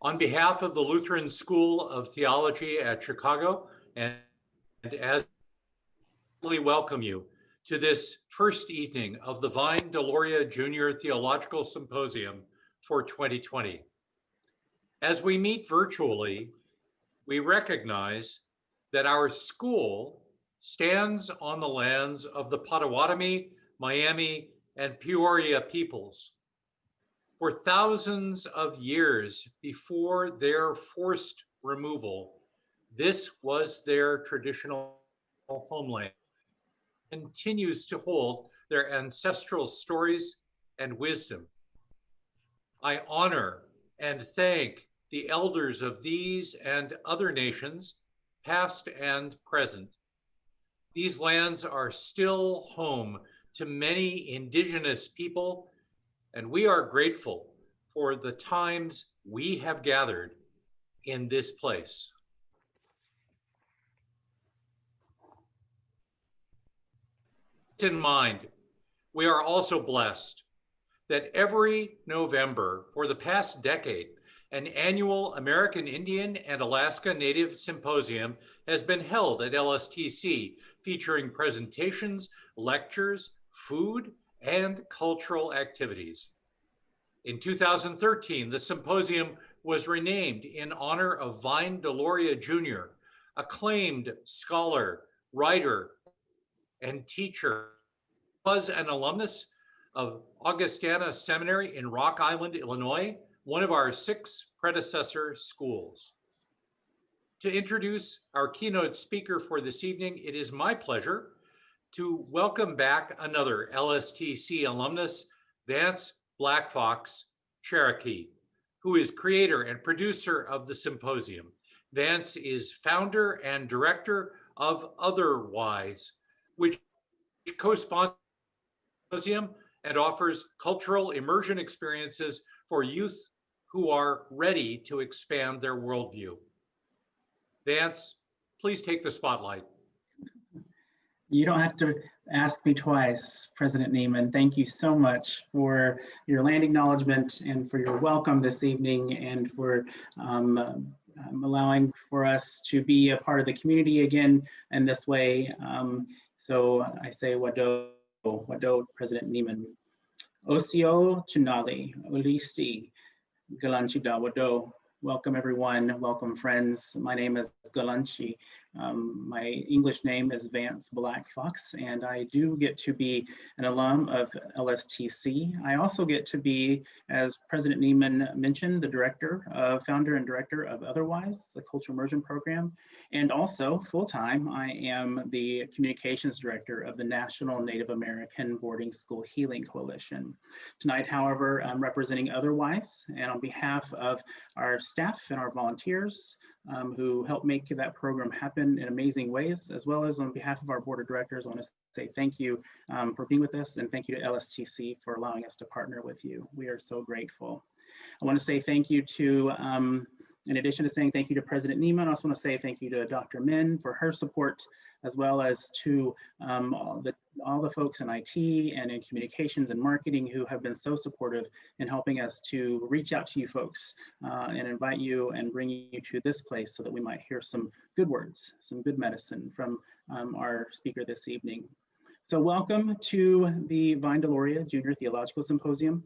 On behalf of the Lutheran School of Theology at Chicago, and as we welcome you to this first evening of the Vine Deloria Jr. Theological Symposium for 2020. As we meet virtually, we recognize that our school stands on the lands of the Potawatomi, Miami, and Peoria peoples. For thousands of years before their forced removal, this was their traditional homeland. Continues to hold their ancestral stories and wisdom. I honor and thank the elders of these and other nations, past and present. These lands are still home to many indigenous people, and we are grateful for the times we have gathered in this place. In mind, we are also blessed that every November for the past decade, an annual American Indian and Alaska Native Symposium has been held at LSTC, featuring presentations, lectures, food, and cultural activities. In 2013, the symposium was renamed in honor of Vine Deloria Jr., acclaimed scholar, writer, and teacher. He was an alumnus of Augustana Seminary in Rock Island, Illinois, one of our 6 predecessor schools. To introduce our keynote speaker for this evening, it is my pleasure to welcome back another LSTC alumnus, Vance Black Fox Cherokee, who is creator and producer of the symposium. Vance is founder and director of Other+Wise, which co-sponsors the symposium and offers cultural immersion experiences for youth who are ready to expand their worldview. Vance, please take the spotlight. You don't have to ask me twice, President Neiman. Thank you so much for your land acknowledgement and for your welcome this evening, and for allowing for us to be a part of the community again in this way. So I say Wado, President Neiman. Osio Chinali, Ulisti, Galanchida Wado. Welcome everyone, welcome friends. My name is Galanchi. My English name is Vance Black Fox, and I do get to be an alum of LSTC. I also get to be, as President Neiman mentioned, the founder and director of Other+Wise, the Cultural Immersion Program, and also full-time, I am the communications director of the National Native American Boarding School Healing Coalition. Tonight, however, I'm representing Other+Wise, and on behalf of our staff and our volunteers who help make that program happen in amazing ways, as well as on behalf of our board of directors, I want to say thank you for being with us, and thank you to LSTC for allowing us to partner with you. We are so grateful. I want to say thank you to, in addition to saying thank you to President Neiman, I also want to say thank you to Dr. Min for her support, as well as to all the folks in IT and in communications and marketing who have been so supportive in helping us to reach out to you folks and invite you and bring you to this place so that we might hear some good words, some good medicine from our speaker this evening. So welcome to the Vine Deloria Jr. Theological Symposium.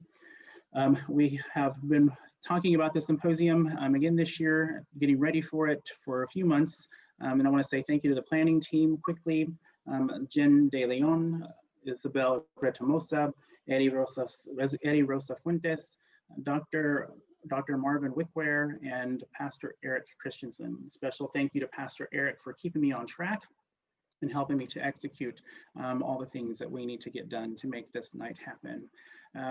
We have been talking about the symposium again this year, getting ready for it for a few months. And I want to say thank you to the planning team quickly. Jen De Leon, Isabel Gretamosa, Eddie Rosa Fuentes, Dr. Marvin Wickware, and Pastor Eric Christensen. Special thank you to Pastor Eric for keeping me on track and helping me to execute all the things that we need to get done to make this night happen.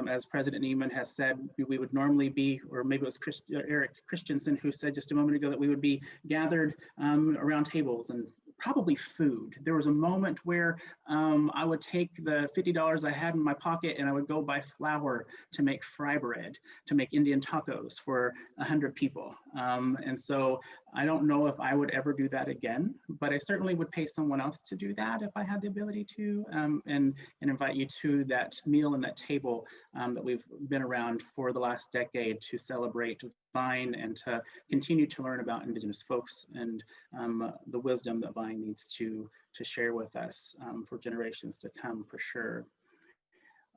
As President Neiman has said, we would normally be, or maybe it was Eric Christensen who said just a moment ago that we would be gathered around tables and probably food. There was a moment where I would take the $50 I had in my pocket and I would go buy flour to make fry bread, to make Indian tacos for 100 people. And so I don't know if I would ever do that again, but I certainly would pay someone else to do that if I had the ability to, and invite you to that meal and that table that we've been around for the last decade to celebrate Vine and to continue to learn about Indigenous folks and the wisdom that Vine needs to share with us for generations to come, for sure.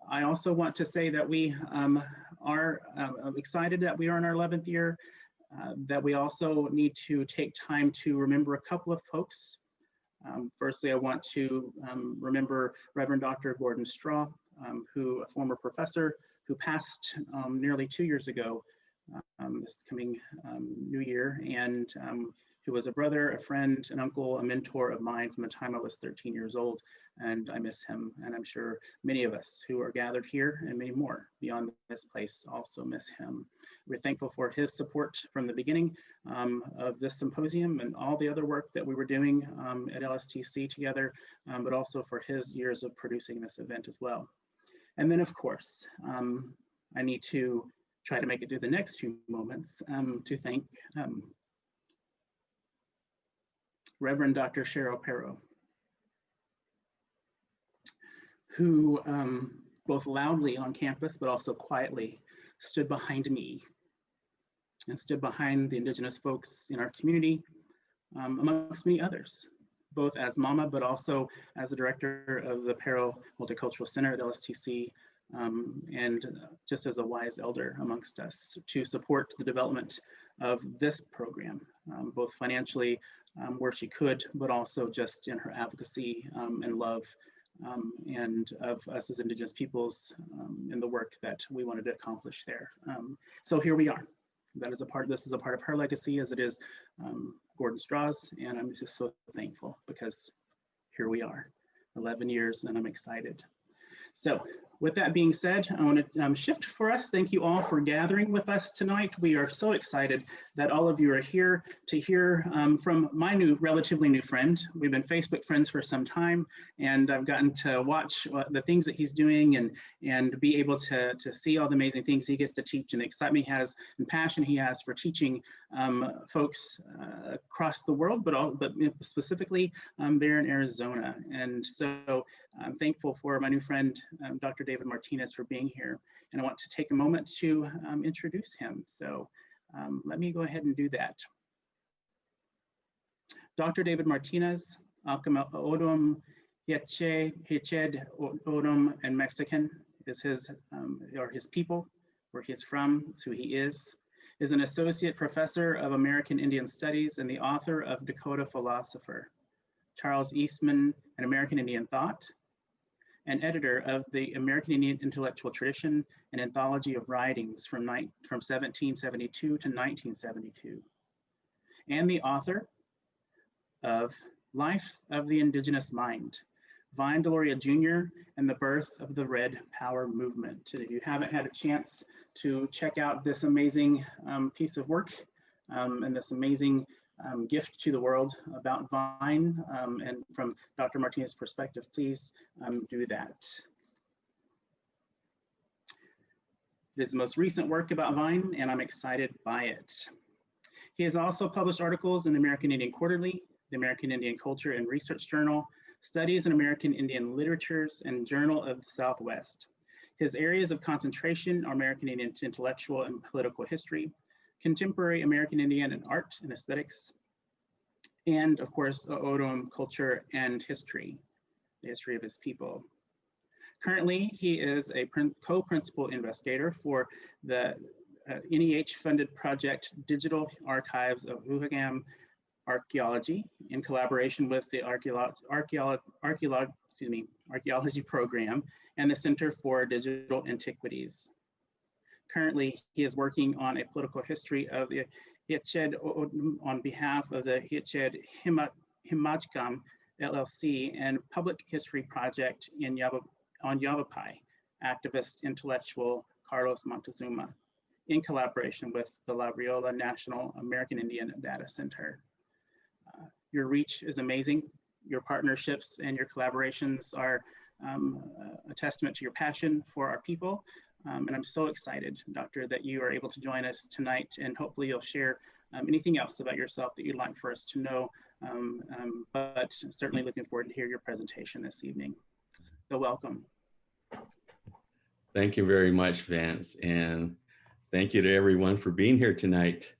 I also want to say that we are excited that we are in our 11th year, that we also need to take time to remember a couple of folks. Firstly, I want to remember Reverend Dr. Gordon Straw, who, a former professor who passed nearly 2 years ago, this coming new year, and who was a brother, a friend, an uncle, a mentor of mine from the time I was 13 years old. And I miss him. And I'm sure many of us who are gathered here and many more beyond this place also miss him. We're thankful for his support from the beginning of this symposium and all the other work that we were doing at LSTC together, but also for his years of producing this event as well. And then, of course, I need to try to make it through the next few moments to thank Reverend Dr. Cheryl Perro, who both loudly on campus, but also quietly stood behind me and stood behind the Indigenous folks in our community, amongst many others, both as Mama, but also as the director of the Perro Multicultural Center at LSTC, and just as a wise elder amongst us to support the development of this program, both financially where she could, but also just in her advocacy and love and of us as Indigenous peoples in the work that we wanted to accomplish there. So here we are. This is a part of her legacy, as it is Gordon Straw's, and I'm just so thankful because here we are, 11 years, and I'm excited. So with that being said, I want to shift for us. Thank you all for gathering with us tonight. We are so excited that all of you are here to hear from my relatively new friend. We've been Facebook friends for some time, and I've gotten to watch the things that he's doing and be able to see all the amazing things he gets to teach and the excitement he has and passion he has for teaching folks across the world, but specifically there in Arizona. And so I'm thankful for my new friend, Dr. David Martinez, for being here. And I want to take a moment to introduce him. So let me go ahead and do that. Dr. David Martinez, Akimel O'odham, Hia Ced O'odham, and Mexican is his people, where he's from, it's who he is an associate professor of American Indian Studies and the author of Dakota Philosopher, Charles Eastman, An American Indian Thought, and editor of the American Indian Intellectual Tradition, an anthology of writings from 1772 to 1972, and the author of Life of the Indigenous Mind, Vine Deloria Jr. and the Birth of the Red Power Movement. And if you haven't had a chance to check out this amazing piece of work and this amazing gift to the world about Vine, and from Dr. Martinez's perspective, please do that. This is the most recent work about Vine, and I'm excited by it. He has also published articles in the American Indian Quarterly, the American Indian Culture and Research Journal, Studies in American Indian Literatures, and Journal of the Southwest. His areas of concentration are American Indian intellectual and political history, contemporary American Indian and art and aesthetics, and of course, O'odham culture and history, the history of his people. Currently, he is a co-principal investigator for the NEH-funded project Digital Archives of Wuhagam Archaeology in collaboration with the Archaeology Program and the Center for Digital Antiquities. Currently, he is working on a political history of the Hia Ced O'odham on behalf of the Hia Ced Himajkam LLC and Public History Project on Yavapai, activist intellectual Carlos Montezuma, in collaboration with the La Riola National American Indian Data Center. Your reach is amazing. Your partnerships and your collaborations are a testament to your passion for our people. And I'm so excited, Doctor, that you are able to join us tonight, and hopefully you'll share anything else about yourself that you'd like for us to know, but certainly looking forward to hear your presentation this evening. So welcome. Thank you very much, Vance, and thank you to everyone for being here tonight.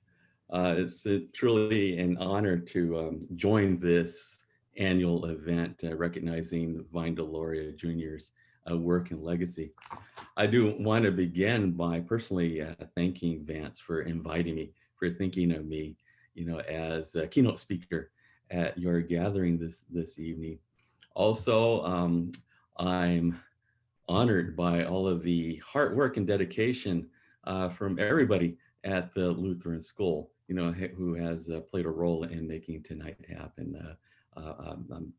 It's truly an honor to join this annual event recognizing Vine Deloria Jr.'s work and legacy. I do want to begin by personally thanking Vance for inviting me, for thinking of me, as a keynote speaker at your gathering this evening. Also, I'm honored by all of the hard work and dedication from everybody at the Lutheran School, who has played a role in making tonight happen. I'm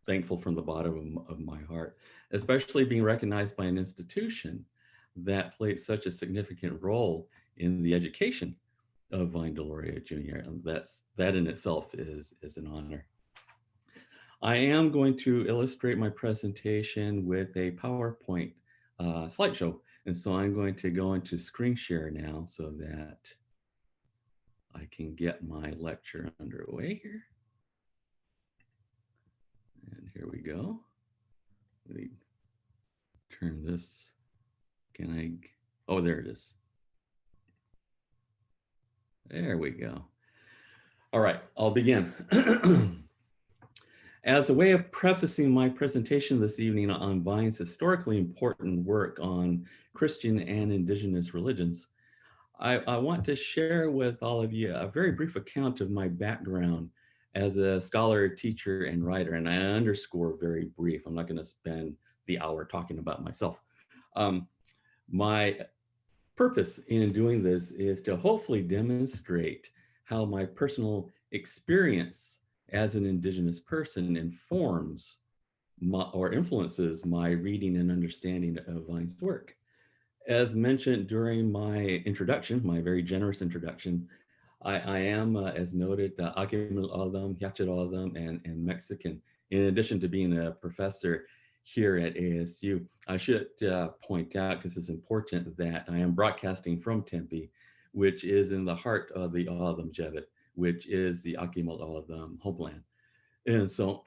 thankful from the bottom of my heart, especially being recognized by an institution that played such a significant role in the education of Vine Deloria Jr. And that in itself is an honor. I am going to illustrate my presentation with a PowerPoint slideshow. And so I'm going to go into screen share now so that I can get my lecture underway here. And here we go. Let me turn this. Oh, there it is. There we go. All right, I'll begin. As a way of prefacing my presentation this evening on Vine's historically important work on Christian and Indigenous religions, I want to share with all of you a very brief account of my background as a scholar, teacher, and writer. And I underscore very brief. I'm not going to spend the hour talking about myself. My purpose in doing this is to hopefully demonstrate how my personal experience as an Indigenous person informs or influences my reading and understanding of Vine's work. As mentioned during my introduction, my very generous introduction, I am, as noted, Akimel O'odham, Hia Ced O'odham, and Mexican. In addition to being a professor here at ASU, I should point out, because it's important, that I am broadcasting from Tempe, which is in the heart of the O'odham Jebit, which is the Akimel O'odham homeland. And so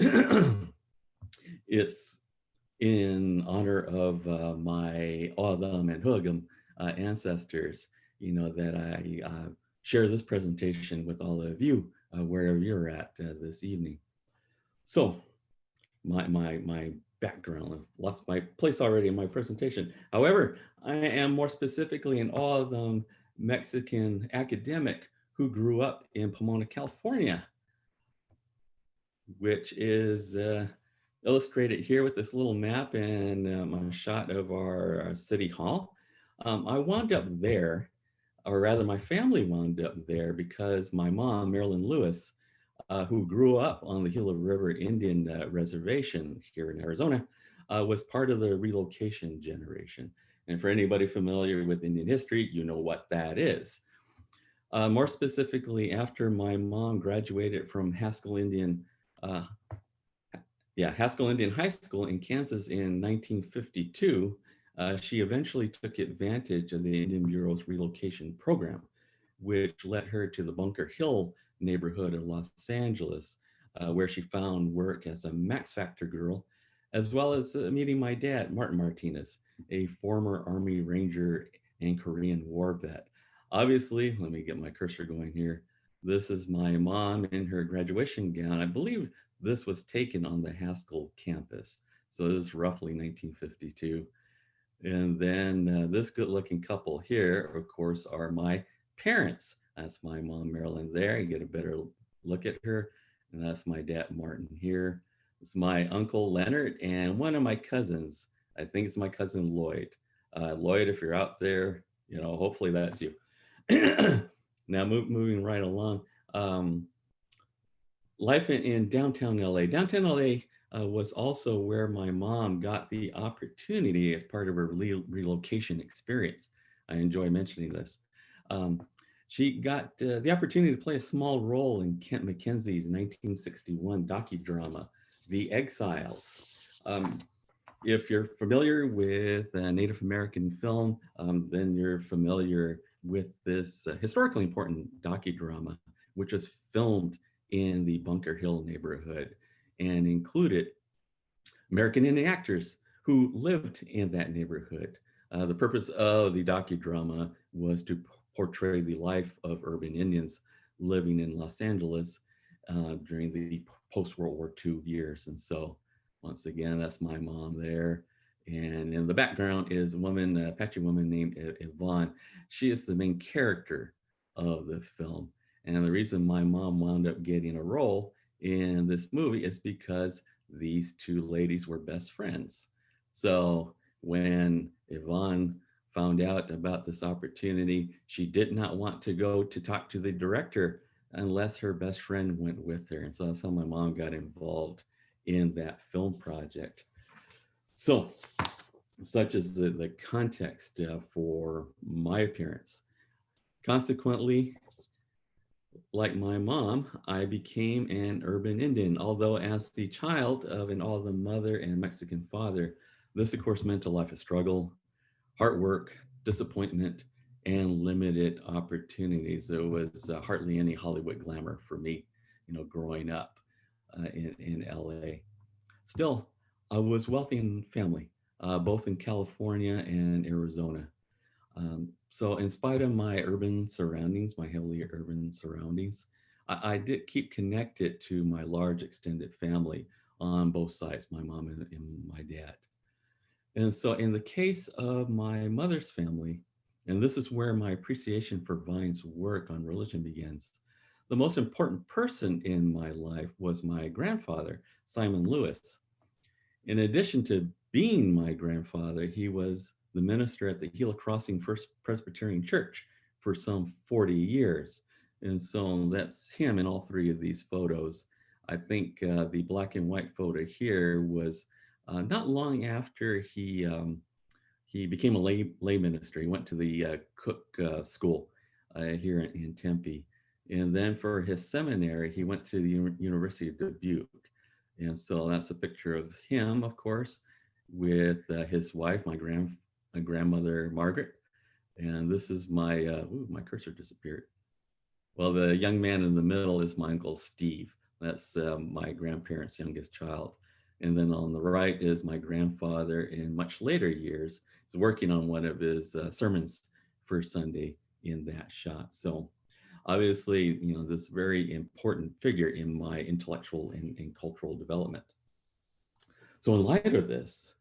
it's in honor of my O'odham and Hugam ancestors, that I share this presentation with all of you wherever you're at this evening. So my background, I've lost my place already in my presentation. However, I am more specifically an O'odham Mexican academic who grew up in Pomona, California, which is illustrated here with this little map and a shot of our city hall. I wound up there, or rather my family wound up there because my mom, Marilyn Lewis, who grew up on the Gila River Indian Reservation here in Arizona, was part of the relocation generation. And for anybody familiar with Indian history, you know what that is. More specifically, after my mom graduated from Haskell Indian High School in Kansas in 1952, she eventually took advantage of the Indian Bureau's relocation program, which led her to the Bunker Hill neighborhood of Los Angeles, where she found work as a Max Factor girl, as well as meeting my dad, Martin Martinez, a former Army Ranger and Korean War vet. Obviously, let me get my cursor going here. This is my mom in her graduation gown. I believe this was taken on the Haskell campus. So this is roughly 1952. And then this good looking couple here, of course, are my parents. That's my mom, Marilyn, there. You get a better look at her. And that's my dad, Martin, here. It's my uncle, Leonard, and one of my cousins. I think it's my cousin, Lloyd. Lloyd, if you're out there, hopefully that's you. Now, moving right along. Life in downtown LA. Downtown LA was also where my mom got the opportunity as part of her relocation experience. I enjoy mentioning this. She got the opportunity to play a small role in Kent Mackenzie's 1961 docudrama, The Exiles. If you're familiar with Native American film, then you're familiar with this historically important docudrama, which was filmed in the Bunker Hill neighborhood and included American Indian actors who lived in that neighborhood. The purpose of the docudrama was to portray the life of urban Indians living in Los Angeles during the post-World War II years. And so, once again, that's my mom there. And in the background is a woman, a Apache woman named Yvonne. She is the main character of the film. And the reason my mom wound up getting a role in this movie is because these two ladies were best friends. So when Yvonne found out about this opportunity, she did not want to go to talk to the director unless her best friend went with her. And so that's how my mom got involved in that film project. So such is the context for my appearance. Consequently, like my mom, I became an urban Indian, although as the child of an O'odham mother and Mexican father, this of course meant a life of struggle, hard work, disappointment, and limited opportunities. There was hardly any Hollywood glamour for me, growing up in LA. Still, I was wealthy in family, both in California and Arizona. So in spite of my urban surroundings, my heavily urban surroundings, I did keep connected to my large extended family on both sides, my mom and my dad. And so in the case of my mother's family, and this is where my appreciation for Vine's work on religion begins, the most important person in my life was my grandfather, Simon Lewis. In addition to being my grandfather, he was the minister at the Gila Crossing First Presbyterian Church for some 40 years. And so that's him in all three of these photos. I think the black and white photo here was not long after he became a lay minister. He went to the Cook School here in Tempe. And then for his seminary, he went to the University of Dubuque. And so that's a picture of him, of course, with his wife, my grandmother, Margaret. And this is my cursor disappeared. Well, the young man in the middle is my uncle Steve. That's my grandparents' youngest child. And then on the right is my grandfather in much later years. He's working on one of his sermons for Sunday in that shot. So obviously, this very important figure in my intellectual and cultural development. So in light of this,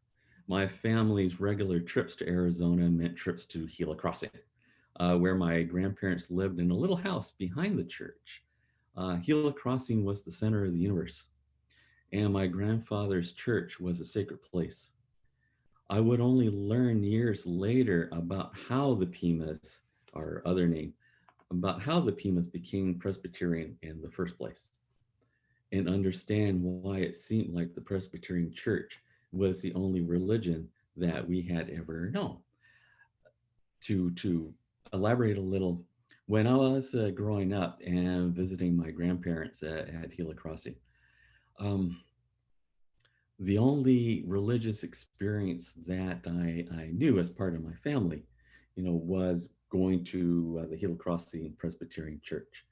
my family's regular trips to Arizona meant trips to Gila Crossing, where my grandparents lived in a little house behind the church. Gila Crossing was the center of the universe, and my grandfather's church was a sacred place. I would only learn years later about how the Pimas, our other name, about how the Pimas became Presbyterian in the first place, and understand why it seemed like the Presbyterian Church was the only religion that we had ever known. To elaborate a little, when I was growing up and visiting my grandparents at Gila Crossing, the only religious experience that I knew as part of my family, was going to the Gila Crossing Presbyterian Church.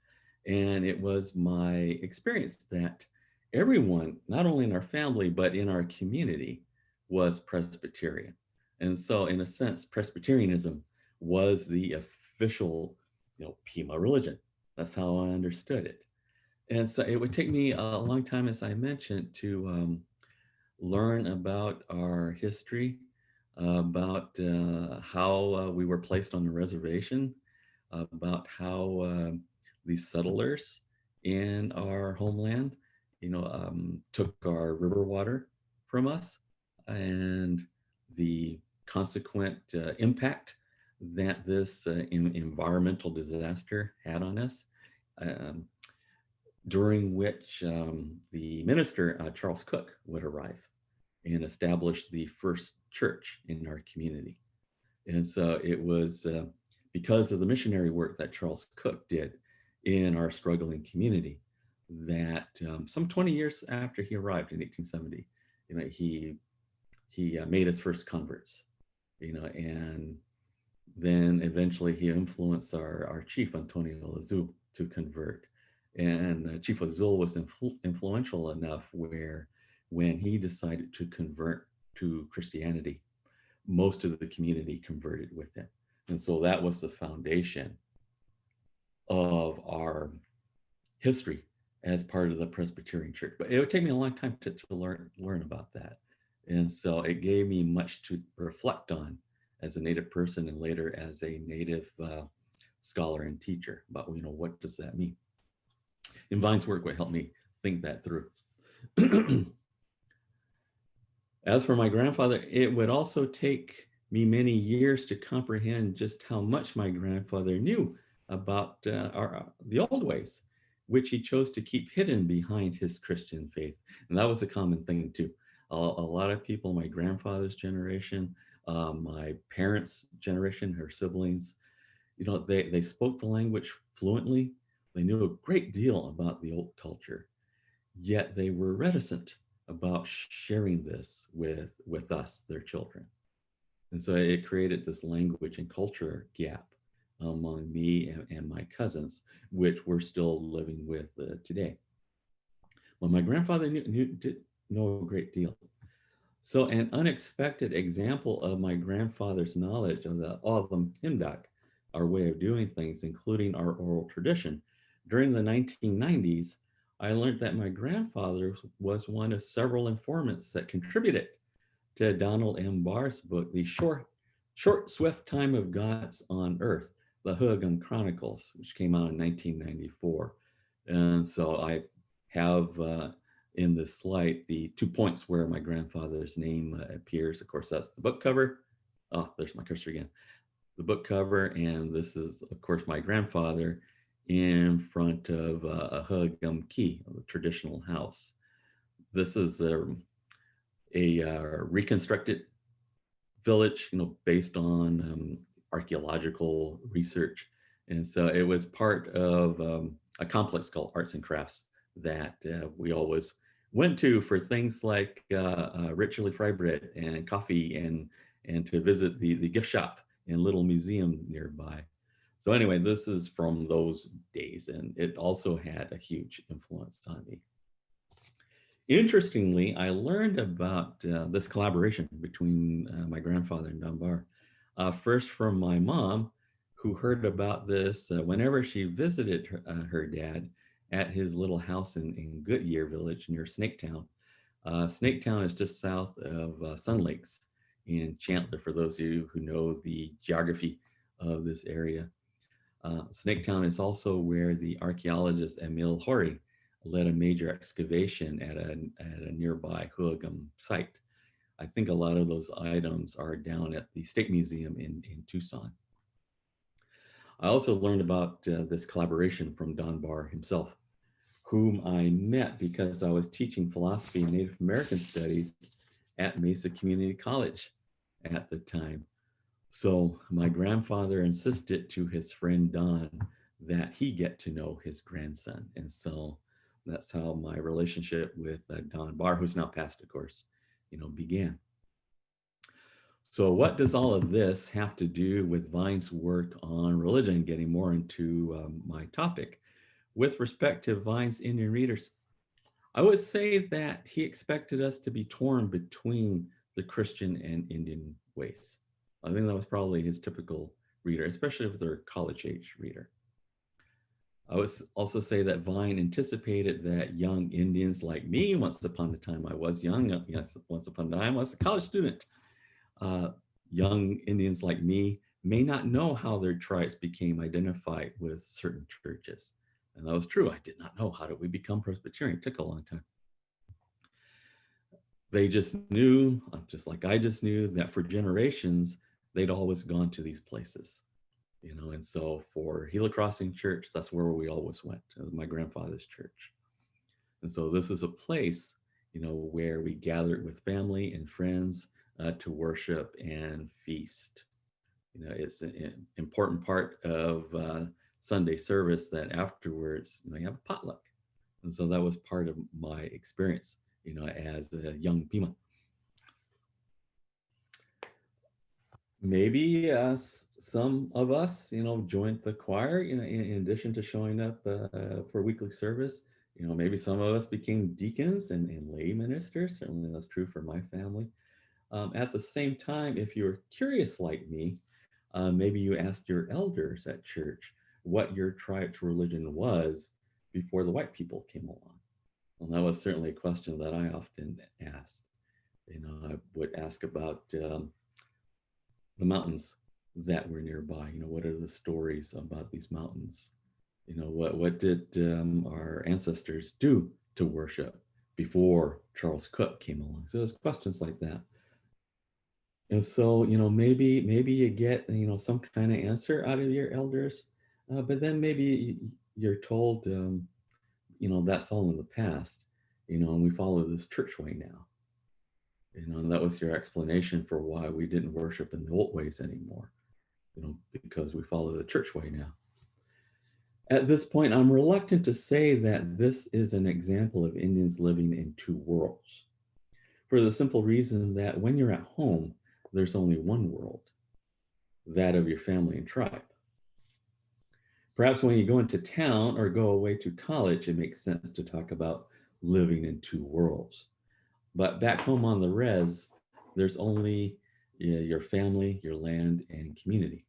And it was my experience that everyone, not only in our family, but in our community, was Presbyterian. And so in a sense, Presbyterianism was the official, Pima religion. That's how I understood it. And so it would take me a long time, as I mentioned, to learn about our history, about how we were placed on the reservation, about how these settlers in our homeland, took our river water from us, and the consequent impact that this environmental disaster had on us, during which the minister, Charles Cook, would arrive and establish the first church in our community. And so it was because of the missionary work that Charles Cook did in our struggling community, that some 20 years after he arrived in 1870, he made his first converts, and then eventually he influenced our chief, Antonio Azul, to convert. And Chief Azul was influential enough where when he decided to convert to Christianity, most of the community converted with him. And so that was the foundation of our history as part of the Presbyterian Church. But it would take me a long time to learn about that. And so it gave me much to reflect on as a Native person and later as a Native scholar and teacher about, what does that mean? And Vine's work would help me think that through. As for my grandfather, it would also take me many years to comprehend just how much my grandfather knew about the old ways, which he chose to keep hidden behind his Christian faith. And that was a common thing too. A lot of people, my grandfather's generation, my parents' generation, her siblings, they spoke the language fluently. They knew a great deal about the old culture, yet they were reticent about sharing this with us, their children. And so it created this language and culture gap among me and my cousins, which we're still living with today. Well, my grandfather did know a great deal. So an unexpected example of my grandfather's knowledge of the O'odham Himdak, our way of doing things, including our oral tradition. During the 1990s, I learned that my grandfather was one of several informants that contributed to Donald M. Barr's book, The Short, Swift Time of Gods on Earth, the O'odham Chronicles, which came out in 1994. And so I have in this slide the 2 points where my grandfather's name appears. Of course, that's the book cover. Oh, there's my cursor again. The book cover, and this is, of course, my grandfather in front of a O'odham Key, a traditional house. This is a reconstructed village, based on archaeological research. And so it was part of a complex called Arts and Crafts that we always went to for things like rich chili fry bread and coffee and to visit the gift shop and little museum nearby. So anyway, this is from those days, and it also had a huge influence on me. Interestingly, I learned about this collaboration between my grandfather and Don Barr, first from my mom, who heard about this whenever she visited her dad at his little house in Goodyear Village near Snaketown. Snaketown is just south of Sun Lakes in Chandler, for those of you who know the geography of this area. Snaketown is also where the archaeologist Emil Hori led a major excavation at a nearby O'odham site. I think a lot of those items are down at the State Museum in Tucson. I also learned about this collaboration from Don Barr himself, whom I met because I was teaching philosophy and Native American studies at Mesa Community College at the time. So my grandfather insisted to his friend Don that he get to know his grandson. And so that's how my relationship with Don Barr, who's now passed, of course, began. So what does all of this have to do with Vine's work on religion, getting more into my topic? With respect to Vine's Indian readers, I would say that he expected us to be torn between the Christian and Indian ways. I think that was probably his typical reader, especially if they're a college-age reader. I would also say that Vine anticipated that young Indians like me, once upon a time I was young, once upon a time I was a college student, young Indians like me may not know how their tribes became identified with certain churches. And that was true. I did not know, how did we become Presbyterian? It took a long time. They just knew, just like I just knew, that for generations, they'd always gone to these places. And so for Gila Crossing Church, that's where we always went. It was my grandfather's church. And so this is a place, where we gathered with family and friends to worship and feast. It's an important part of Sunday service that afterwards, you have a potluck. And so that was part of my experience, as a young Pima. Maybe some of us, joined the choir, in addition to showing up for weekly service. Maybe some of us became deacons and lay ministers. Certainly that's true for my family. At the same time, if you were curious like me, maybe you asked your elders at church what your tribe's religion was before the white people came along. Well, that was certainly a question that I often asked. I would ask about the mountains that were nearby. What are the stories about these mountains? What did our ancestors do to worship before Charles Cook came along? So there's questions like that. And so, maybe you get, some kind of answer out of your elders, but then maybe you're told, that's all in the past, and we follow this church way now. And that was your explanation for why we didn't worship in the old ways anymore, because we follow the church way now. At this point, I'm reluctant to say that this is an example of Indians living in two worlds, for the simple reason that when you're at home, there's only one world, that of your family and tribe. Perhaps when you go into town or go away to college, it makes sense to talk about living in two worlds. But back home on the res, there's only your family, your land, and community.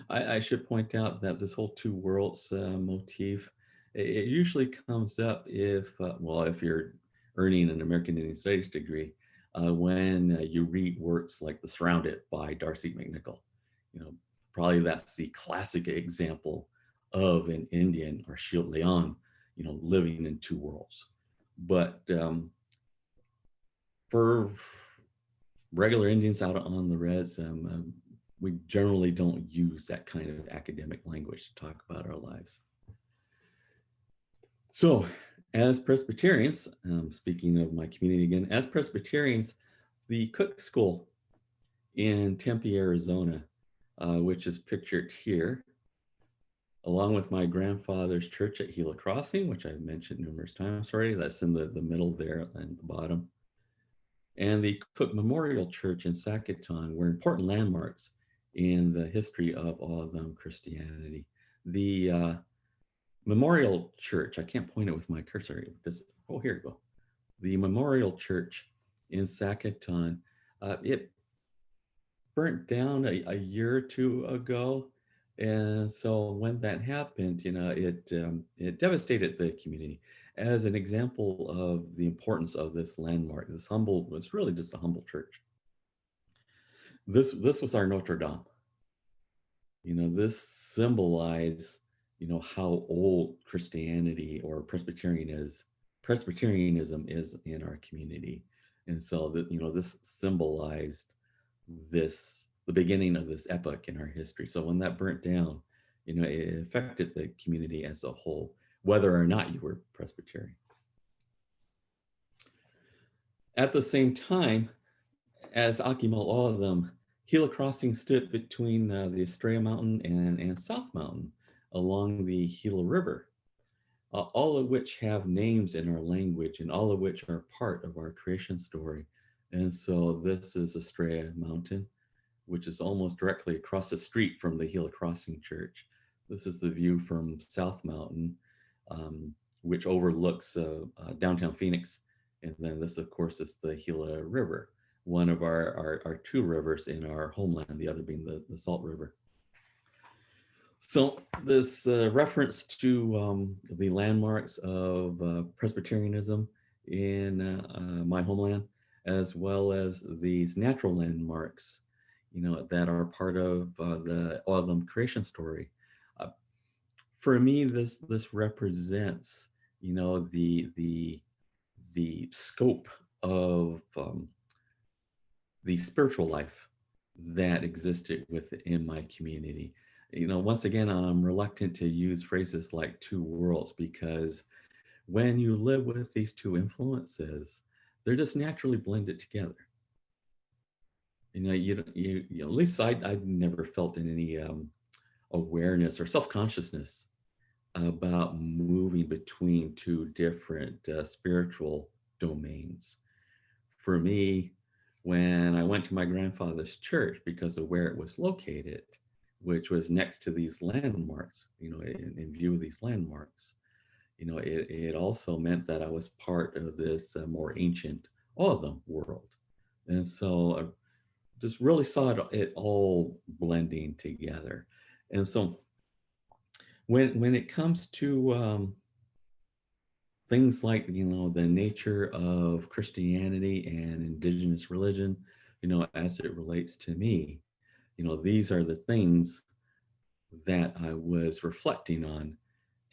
I should point out that this whole two worlds motif, it usually comes up if you're earning an American Indian Studies degree, when you read works like The Surrounded by Darcy McNichol. Probably that's the classic example of an Indian or Shield Leon, living in two worlds. But for regular Indians out on the res, we generally don't use that kind of academic language to talk about our lives. So, as Presbyterians, speaking of my community again, as Presbyterians, the Cook School in Tempe, Arizona, which is pictured here, along with my grandfather's church at Gila Crossing, which I've mentioned numerous times already, that's in the middle there and the bottom, and the Cook Memorial Church in Sacaton were important landmarks in the history of O'odham Christianity. The Memorial Church, I can't point it with my cursor. Oh, here you go. The Memorial Church in Sacaton, it burnt down a year or two ago. And so when that happened, it devastated the community. As an example of the importance of this landmark, this was really just a humble church. This was our Notre Dame. This symbolized, how old Christianity or Presbyterianism is in our community. And so that, this symbolized the beginning of this epoch in our history. So when that burnt down, it affected the community as a whole, whether or not you were Presbyterian. At the same time, as Akimel O'odham, Gila Crossing stood between the Estrella Mountain and South Mountain along the Gila River, all of which have names in our language and all of which are part of our creation story. And so this is Estrella Mountain, which is almost directly across the street from the Gila Crossing Church. This is the view from South Mountain, which overlooks downtown Phoenix. And then this, of course, is the Gila River, one of our two rivers in our homeland, the other being the Salt River. So this reference to the landmarks of Presbyterianism in my homeland, as well as these natural landmarks, that are part of the O'odham creation story. For me, this represents, the scope of the spiritual life that existed within my community. Once again, I'm reluctant to use phrases like two worlds, because when you live with these two influences, they're just naturally blended together. at least I never felt any awareness or self-consciousness about moving between two different spiritual domains. For me, when I went to my grandfather's church, because of where it was located, which was next to these landmarks, in view of these landmarks, it also meant that I was part of this more ancient O'odham world. And so I just really saw it all blending together. And so when it comes to things like, the nature of Christianity and indigenous religion, as it relates to me, these are the things that I was reflecting on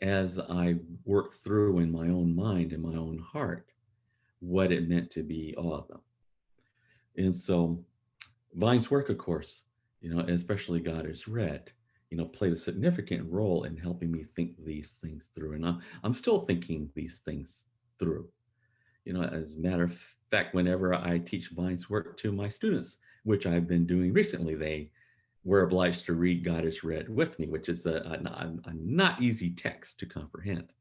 as I worked through in my own mind and my own heart what it meant to be all of them. And so Vine's work, of course, especially God is Red, played a significant role in helping me think these things through. And I'm still thinking these things through. As a matter of fact, whenever I teach Vine's work to my students, which I've been doing recently, they were obliged to read God is Red with me, which is a not easy text to comprehend.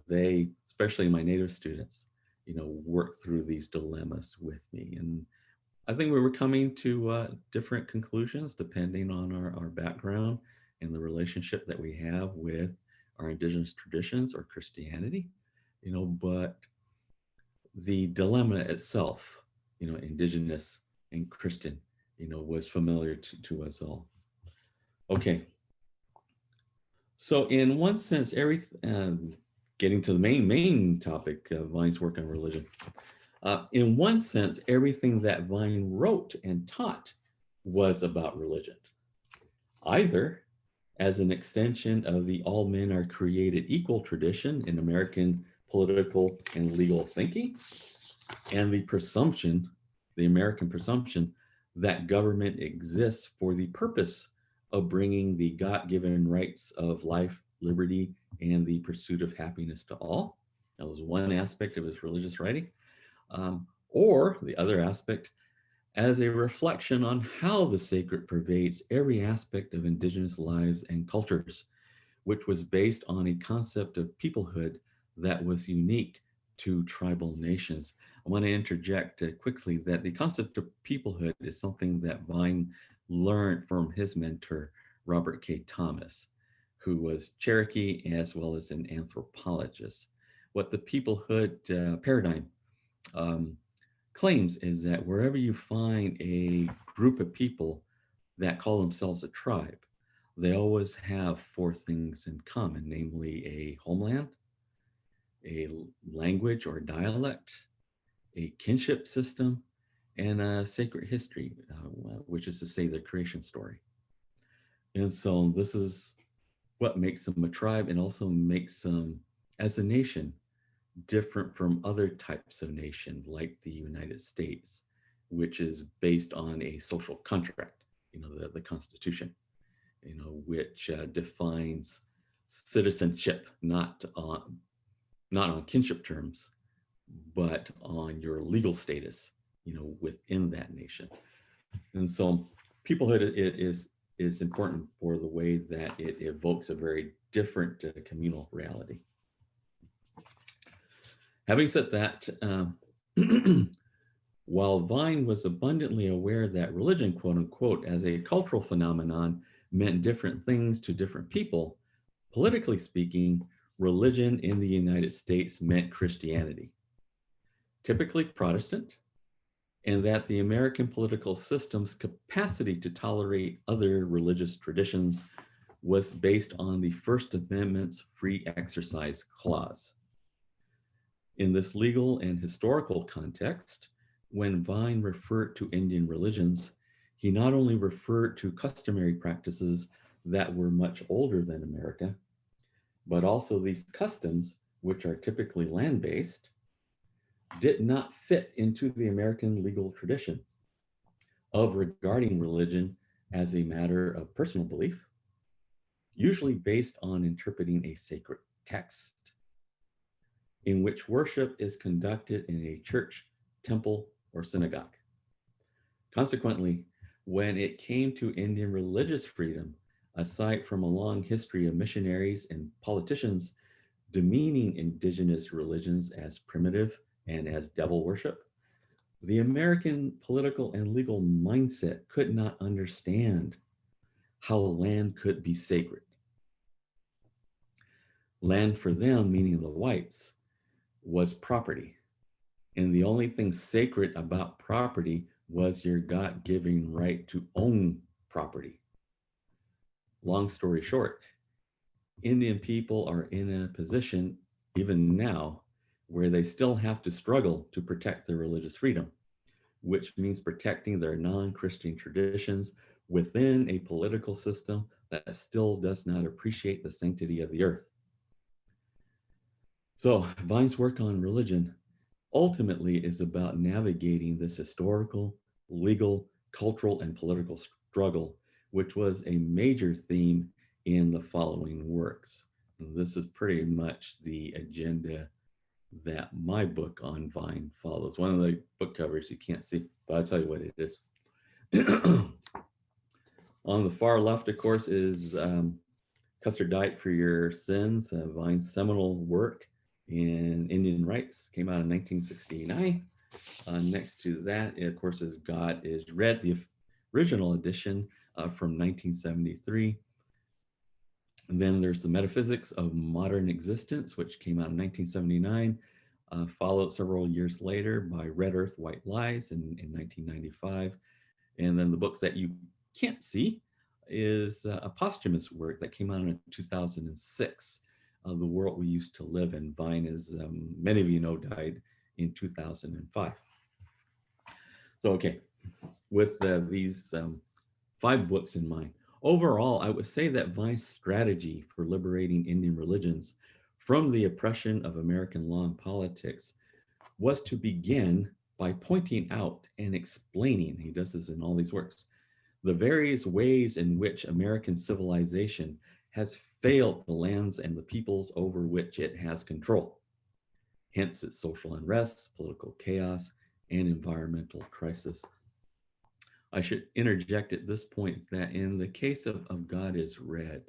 They, especially my native students, work through these dilemmas with me. And I think we were coming to different conclusions depending on our background and the relationship that we have with our indigenous traditions or Christianity, but the dilemma itself, indigenous and Christian, was familiar to us all. Okay. So in one sense, getting to the main topic of Vine's work on religion, in one sense, everything that Vine wrote and taught was about religion, either as an extension of the all men are created equal tradition in American political and legal thinking, and the American presumption that government exists for the purpose of bringing the God-given rights of life, liberty, and the pursuit of happiness to all. That was one aspect of his religious writing. Or the other aspect, as a reflection on how the sacred pervades every aspect of indigenous lives and cultures, which was based on a concept of peoplehood that was unique to tribal nations. I want to interject quickly that the concept of peoplehood is something that Vine learned from his mentor, Robert K. Thomas, who was Cherokee as well as an anthropologist. What the peoplehood paradigm claims is that wherever you find a group of people that call themselves a tribe, they always have four things in common, namely a homeland, a language or dialect, a kinship system, and a sacred history, which is to say the creation story. And so this is what makes them a tribe and also makes them, as a nation, different from other types of nation like the United States, which is based on a social contract, the Constitution, which defines citizenship not on kinship terms, but on your legal status, within that nation. And so peoplehood is important for the way that it evokes a very different communal reality. Having said that, while Vine was abundantly aware that religion, quote unquote, as a cultural phenomenon meant different things to different people, politically speaking, religion in the United States meant Christianity, typically Protestant, and that the American political system's capacity to tolerate other religious traditions was based on the First Amendment's free exercise clause. In this legal and historical context, when Vine referred to Indian religions, he not only referred to customary practices that were much older than America, but also these customs, which are typically land-based, did not fit into the American legal tradition of regarding religion as a matter of personal belief, usually based on interpreting a sacred text, in which worship is conducted in a church, temple, or synagogue. Consequently, when it came to Indian religious freedom, aside from a long history of missionaries and politicians demeaning indigenous religions as primitive and as devil worship, the American political and legal mindset could not understand how land could be sacred. Land for them, meaning the whites, was property. And the only thing sacred about property was your God-given right to own property. Long story short, Indian people are in a position, even now, where they still have to struggle to protect their religious freedom, which means protecting their non-Christian traditions within a political system that still does not appreciate the sanctity of the earth. So Vine's work on religion ultimately is about navigating this historical, legal, cultural, and political struggle, which was a major theme in the following works. And this is pretty much the agenda that my book on Vine follows. One of the book covers you can't see, but I'll tell you what it is. On the far left, of course, is Custer Died for Your Sins, Vine's seminal work in Indian rights, came out in 1969. Next to that, of course, is God is Red, the original edition from 1973. And then there's The Metaphysics of Modern Existence, which came out in 1979, followed several years later by Red Earth, White Lies in 1995. And then the books that you can't see is a posthumous work that came out in 2006, The World We Used to Live in. Vine, as many of you know, died in 2005. So, okay, with these 5 books in mind, overall, I would say that Vine's strategy for liberating Indian religions from the oppression of American law and politics was to begin by pointing out and explaining, he does this in all these works, the various ways in which American civilization has failed the lands and the peoples over which it has control. Hence its social unrest, political chaos, and environmental crisis. I should interject at this point that in the case of God is Red,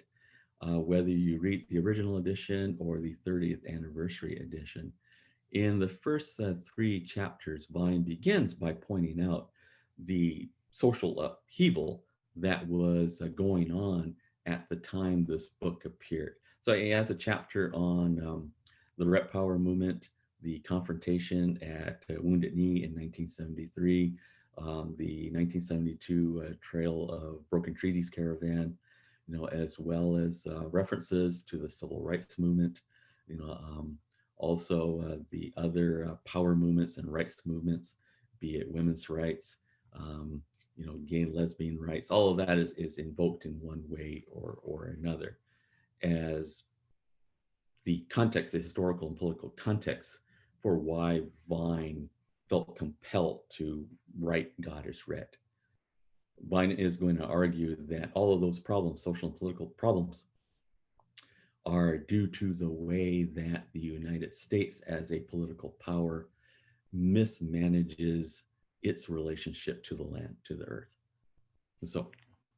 whether you read the original edition or the 30th anniversary edition, in the first 3 chapters, Vine begins by pointing out the social upheaval that was going on at the time this book appeared. So he has a chapter on the Red Power movement, the confrontation at Wounded Knee in 1973, the 1972 Trail of Broken Treaties Caravan, as well as references to the civil rights movement, also the other power movements and rights movements, be it women's rights, gay and lesbian rights. All of that is invoked in one way or another as the context, the historical and political context for why Vine felt compelled to write God is Red. Vine is going to argue that all of those problems, social and political problems, are due to the way that the United States as a political power mismanages its relationship to the land, to the earth. And so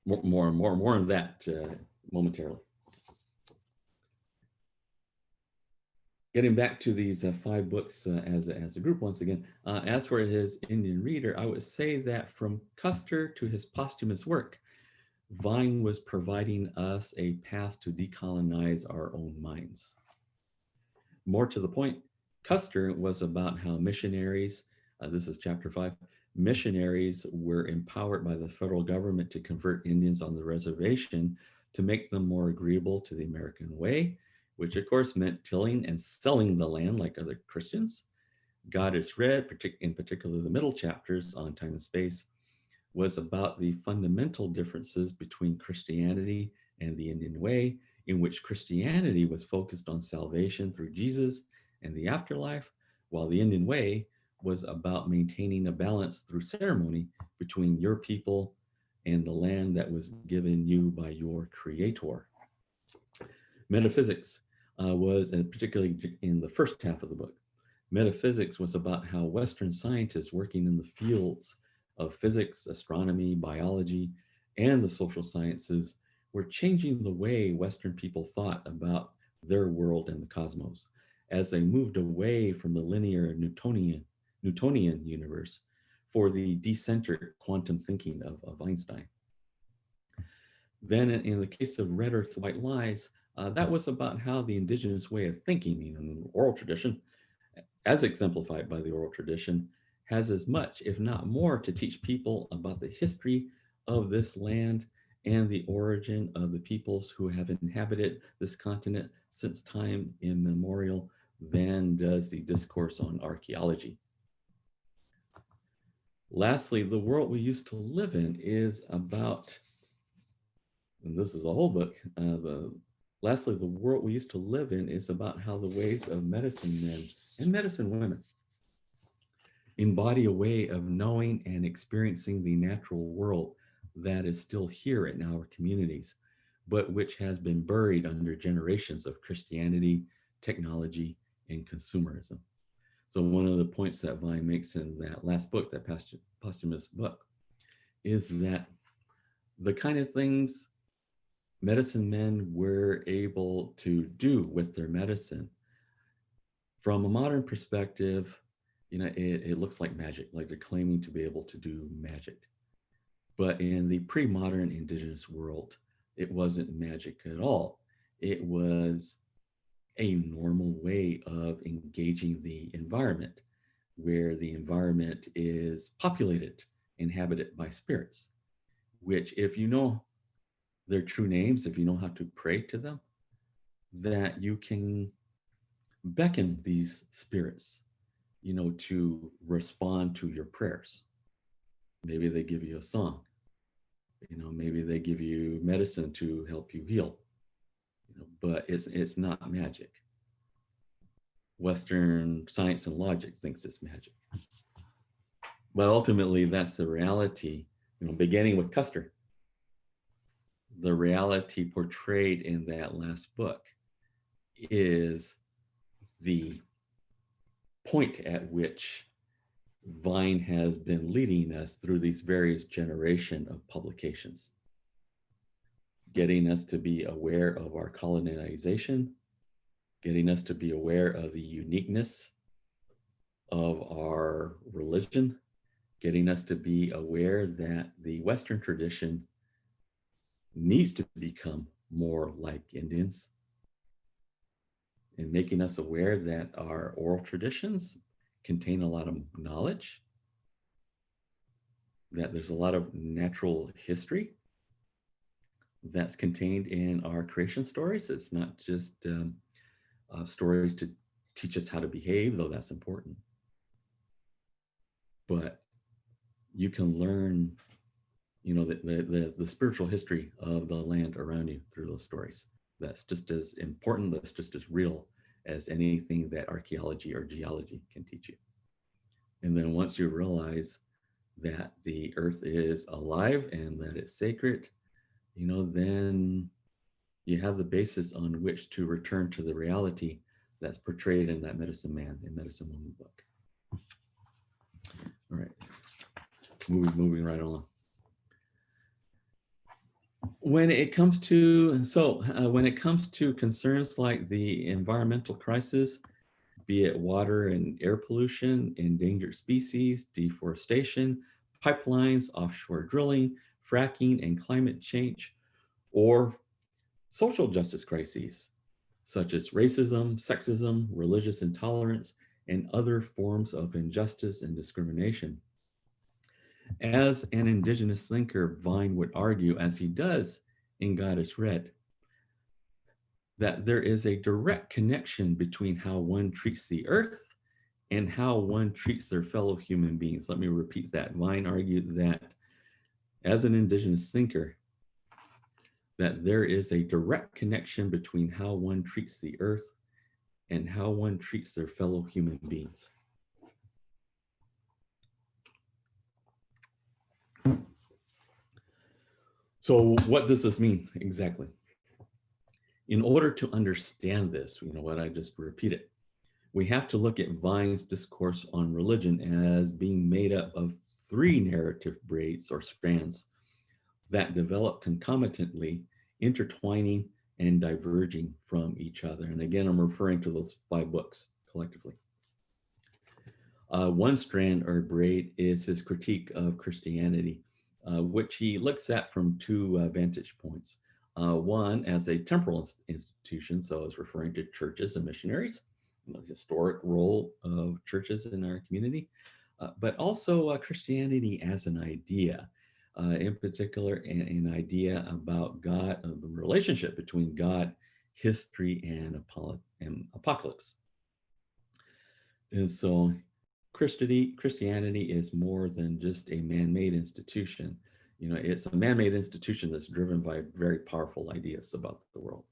more on that momentarily. Getting back to these 5 books as a group once again, as for his Indian reader, I would say that from Custer to his posthumous work, Vine was providing us a path to decolonize our own minds. More to the point, Custer was about how missionaries, this is chapter 5, missionaries were empowered by the federal government to convert Indians on the reservation to make them more agreeable to the American way, which of course meant tilling and selling the land like other Christians. God is Red, in particular the middle chapters on time and space, was about the fundamental differences between Christianity and the Indian way, in which Christianity was focused on salvation through Jesus and the afterlife, while the Indian way was about maintaining a balance through ceremony between your people and the land that was given you by your creator. Metaphysics was, particularly in the first half of the book, metaphysics was about how Western scientists working in the fields of physics, astronomy, biology, and the social sciences were changing the way Western people thought about their world and the cosmos as they moved away from the linear Newtonian universe for the decentric quantum thinking of Einstein. Then in the case of Red Earth, White Lies, that was about how the indigenous way of thinking in the oral tradition, as exemplified by the oral tradition, has as much, if not more, to teach people about the history of this land and the origin of the peoples who have inhabited this continent since time immemorial than does the discourse on archaeology. Lastly, the world we used to live in is about, and this is a whole book, lastly, the world we used to live in is about how the ways of medicine men and medicine women embody a way of knowing and experiencing the natural world that is still here in our communities, but which has been buried under generations of Christianity, technology, and consumerism. So one of the points that Vine makes in that last book, that posthumous book, is that the kind of things medicine men were able to do with their medicine, from a modern perspective, it looks like magic, like they're claiming to be able to do magic. But in the pre-modern indigenous world, it wasn't magic at all. It was a normal way of engaging the environment, where the environment is populated, inhabited by spirits, which, if you know their true names, if you know how to pray to them, that you can beckon these spirits, to respond to your prayers. Maybe they give you a song, maybe they give you medicine to help you heal, but it's not magic. Western science and logic thinks it's magic. But ultimately, that's the reality, beginning with Custer. The reality portrayed in that last book is the point at which Vine has been leading us through these various generation of publications, getting us to be aware of our colonization, getting us to be aware of the uniqueness of our religion, getting us to be aware that the Western tradition needs to become more like Indians, and making us aware that our oral traditions contain a lot of knowledge, that there's a lot of natural history that's contained in our creation stories. It's not just stories to teach us how to behave, though that's important. But you can learn, the spiritual history of the land around you through those stories. That's just as important, that's just as real as anything that archaeology or geology can teach you. And then once you realize that the earth is alive and that it's sacred, then you have the basis on which to return to the reality that's portrayed in that Medicine Man and Medicine Woman book. All right, moving right along. When it comes to concerns like the environmental crisis, be it water and air pollution, endangered species, deforestation, pipelines, offshore drilling, fracking, and climate change, or social justice crises, such as racism, sexism, religious intolerance, and other forms of injustice and discrimination. As an indigenous thinker, Vine would argue, as he does in God is Red, that there is a direct connection between how one treats the earth and how one treats their fellow human beings. Let me repeat that. Vine argued that, as an indigenous thinker, that there is a direct connection between how one treats the earth and how one treats their fellow human beings. So what does this mean exactly? In order to understand this, what I just repeated, we have to look at Vine's discourse on religion as being made up of three narrative braids or strands that develop concomitantly, intertwining and diverging from each other. And again, I'm referring to those 5 books collectively. One strand or braid is his critique of Christianity, which he looks at from 2 vantage points. One as a temporal institution, so it's referring to churches and missionaries, the historic role of churches in our community, but also Christianity as an idea, in particular an idea about God, the relationship between God, history, and apocalypse. And so Christianity is more than just a man-made institution. You know, it's a man-made institution that's driven by very powerful ideas about the world.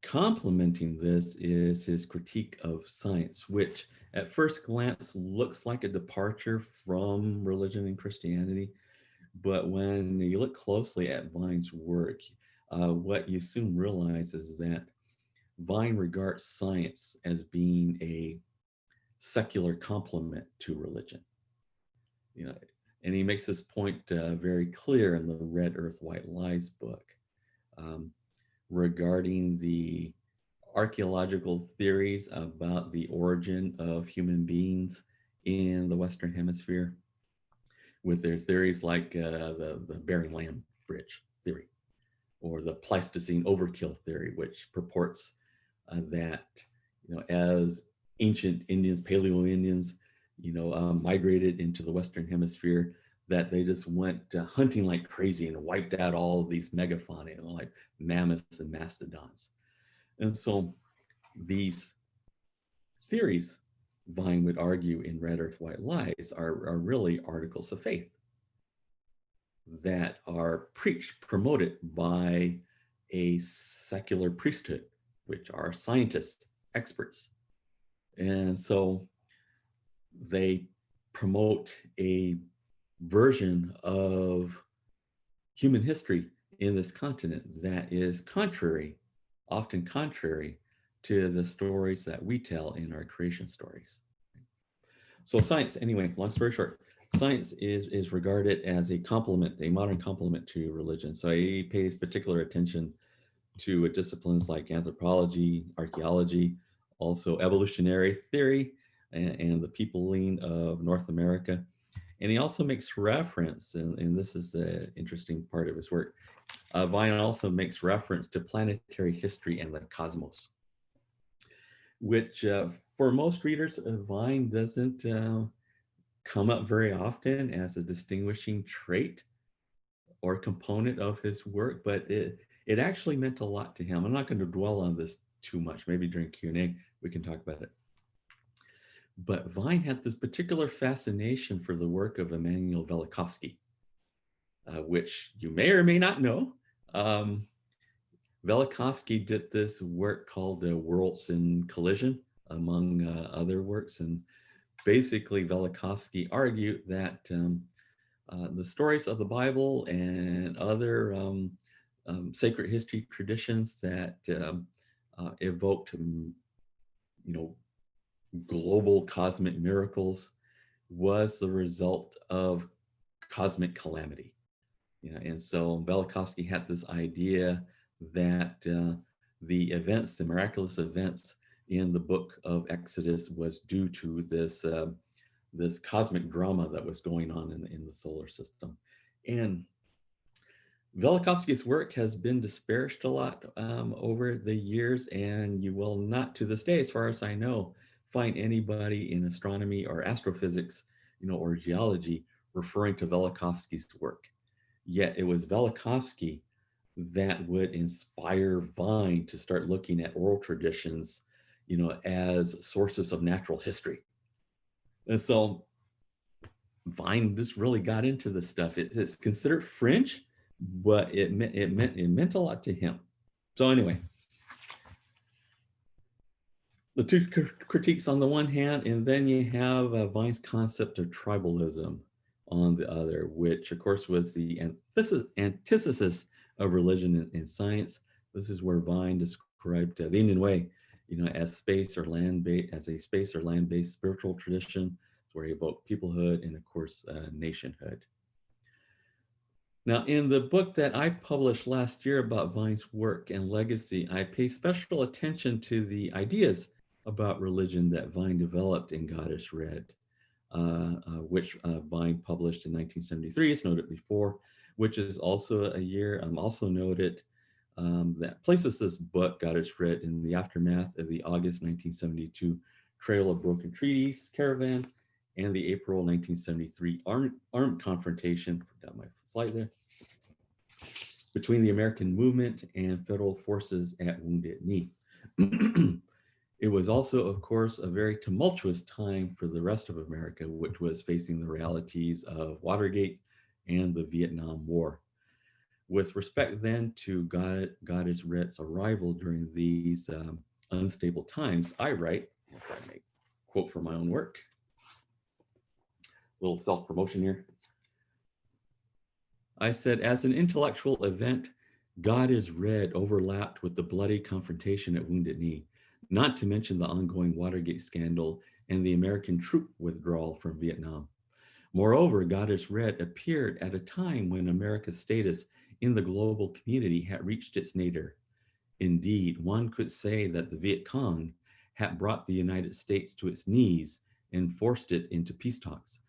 Complementing this is his critique of science, which at first glance looks like a departure from religion and Christianity. But when you look closely at Vine's work, what you soon realize is that Vine regards science as being a secular complement to religion. You know, and he makes this point very clear in the Red Earth, White Lies book, regarding the archaeological theories about the origin of human beings in the Western Hemisphere, with their theories like the Bering Land Bridge theory, or the Pleistocene overkill theory, which purports that, you know, as ancient Indians, Paleo Indians, you know, migrated into the Western Hemisphere, that they just went hunting like crazy and wiped out all of these megafauna, you know, like mammoths and mastodons. And so these theories, Vine would argue in Red Earth, White Lies, are really articles of faith that are preached, promoted by a secular priesthood, which are scientists, experts. And so they promote a version of human history in this continent that is contrary, often contrary, to the stories that we tell in our creation stories. So science, anyway, long story short, science is regarded as a complement, a modern complement to religion. So he pays particular attention to disciplines like anthropology, archaeology, also evolutionary theory, and the peopling of North America. And he also makes reference, and this is an interesting part of his work, Vine also makes reference to planetary history and the cosmos, which for most readers, Vine doesn't come up very often as a distinguishing trait or component of his work, but it actually meant a lot to him. I'm not going to dwell on this too much. Maybe during Q&A, we can talk about it. But Vine had this particular fascination for the work of Immanuel Velikovsky, which you may or may not know. Velikovsky did this work called Worlds in Collision, among other works. And basically, Velikovsky argued that the stories of the Bible and other sacred history traditions that evoked, you know, global cosmic miracles was the result of cosmic calamity. You know, and so Velikovsky had this idea that the events, the miraculous events in the book of Exodus was due to this this cosmic drama that was going on in the solar system. And Velikovsky's work has been disparaged a lot over the years, and you will not, to this day, as far as I know, find anybody in astronomy or astrophysics, you know, or geology referring to Velikovsky's work. Yet it was Velikovsky that would inspire Vine to start looking at oral traditions, you know, as sources of natural history. And so Vine just really got into this stuff. It's considered fringe, but it meant a lot to him. So anyway, the two critiques on the one hand, and then you have Vine's concept of tribalism on the other, which of course was the antithesis of religion and science. This is where Vine described the Indian way as space or land-based, as a space or land-based spiritual tradition, where he evoked peoplehood and, of course, nationhood. Now, in the book that I published last year about Vine's work and legacy, I pay special attention to the ideas about religion that Vine developed in God is Red, which Vine published in 1973, as noted before, which is also a year also noted that places this book, God is Red, in the aftermath of the August 1972 Trail of Broken Treaties caravan and the April 1973 armed confrontation, forgot my slide there, between the American movement and federal forces at Wounded Knee. It was also, of course, a very tumultuous time for the rest of America, which was facing the realities of Watergate and the Vietnam War. With respect then to God is Red's arrival during these unstable times, I write, if I may quote from my own work, little self-promotion here. I said, as an intellectual event, God is Red overlapped with the bloody confrontation at Wounded Knee, not to mention the ongoing Watergate scandal and the American troop withdrawal from Vietnam. Moreover, God is Red appeared at a time when America's status in the global community had reached its nadir. Indeed, one could say that the Viet Cong had brought the United States to its knees and forced it into peace talks,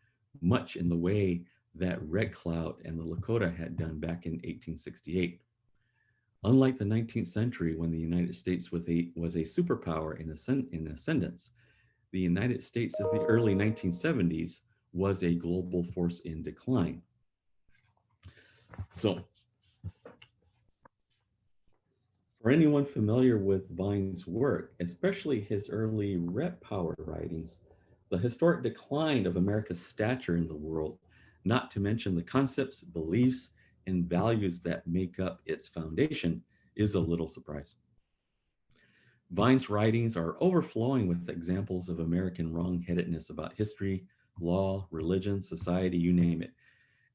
much in the way that Red Cloud and the Lakota had done back in 1868. Unlike the 19th century, when the United States was a superpower in ascendance, the United States of the early 1970s was a global force in decline. So, for anyone familiar with Vine's work, especially his early Red Power writings, the historic decline of America's stature in the world, not to mention the concepts, beliefs, and values that make up its foundation, is a little surprise. Vine's writings are overflowing with examples of American wrong-headedness about history, law, religion, society, you name it.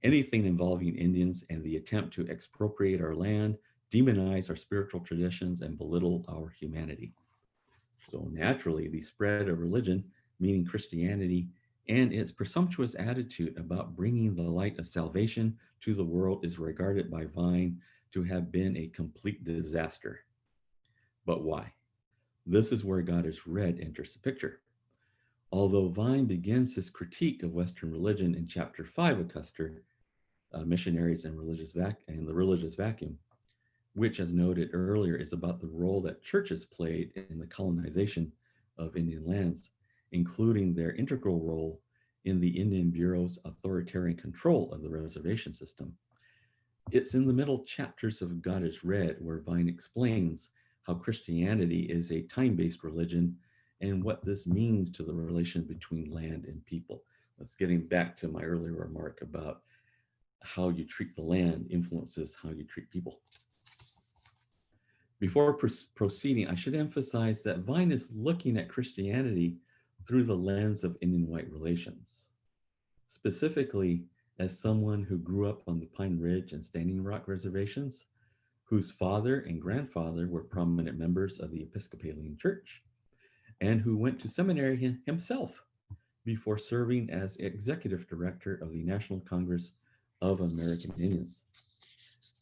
Anything involving Indians and the attempt to expropriate our land, demonize our spiritual traditions, and belittle our humanity. So naturally, the spread of religion, meaning Christianity, and its presumptuous attitude about bringing the light of salvation to the world is regarded by Vine to have been a complete disaster. But why? This is where God is Red enters the picture. Although Vine begins his critique of Western religion in chapter 5 of Custer, Missionaries and the Religious Vacuum, which, as noted earlier, is about the role that churches played in the colonization of Indian lands, including their integral role in the Indian Bureau's authoritarian control of the reservation system. It's in the middle chapters of God is Red where Vine explains how Christianity is a time-based religion and what this means to the relation between land and people. That's getting back to my earlier remark about how you treat the land influences how you treat people. Before proceeding, I should emphasize that Vine is looking at Christianity through the lens of Indian-white relations. Specifically, as someone who grew up on the Pine Ridge and Standing Rock reservations, whose father and grandfather were prominent members of the Episcopalian Church, and who went to seminary himself before serving as executive director of the National Congress of American Indians.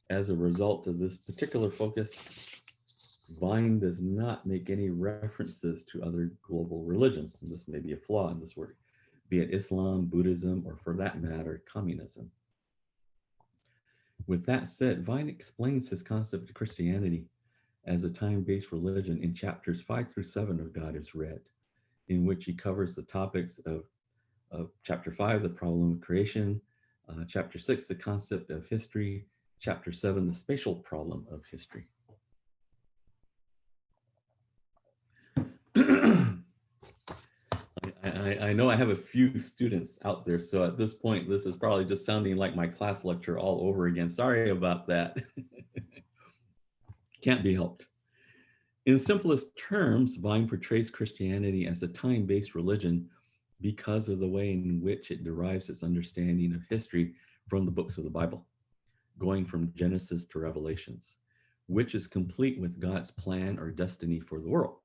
As a result of this particular focus, Vine does not make any references to other global religions, and this may be a flaw in this work, be it Islam, Buddhism, or for that matter, communism. With that said, Vine explains his concept of Christianity as a time-based religion in chapters 5 through 7 of God is Red, in which he covers the topics of chapter 5, the problem of creation, chapter 6, the concept of history, chapter 7, the spatial problem of history. I know I have a few students out there, so at this point, this is probably just sounding like my class lecture all over again. Sorry about that. Can't be helped. In simplest terms, Vine portrays Christianity as a time-based religion because of the way in which it derives its understanding of history from the books of the Bible, going from Genesis to Revelations, which is complete with God's plan or destiny for the world.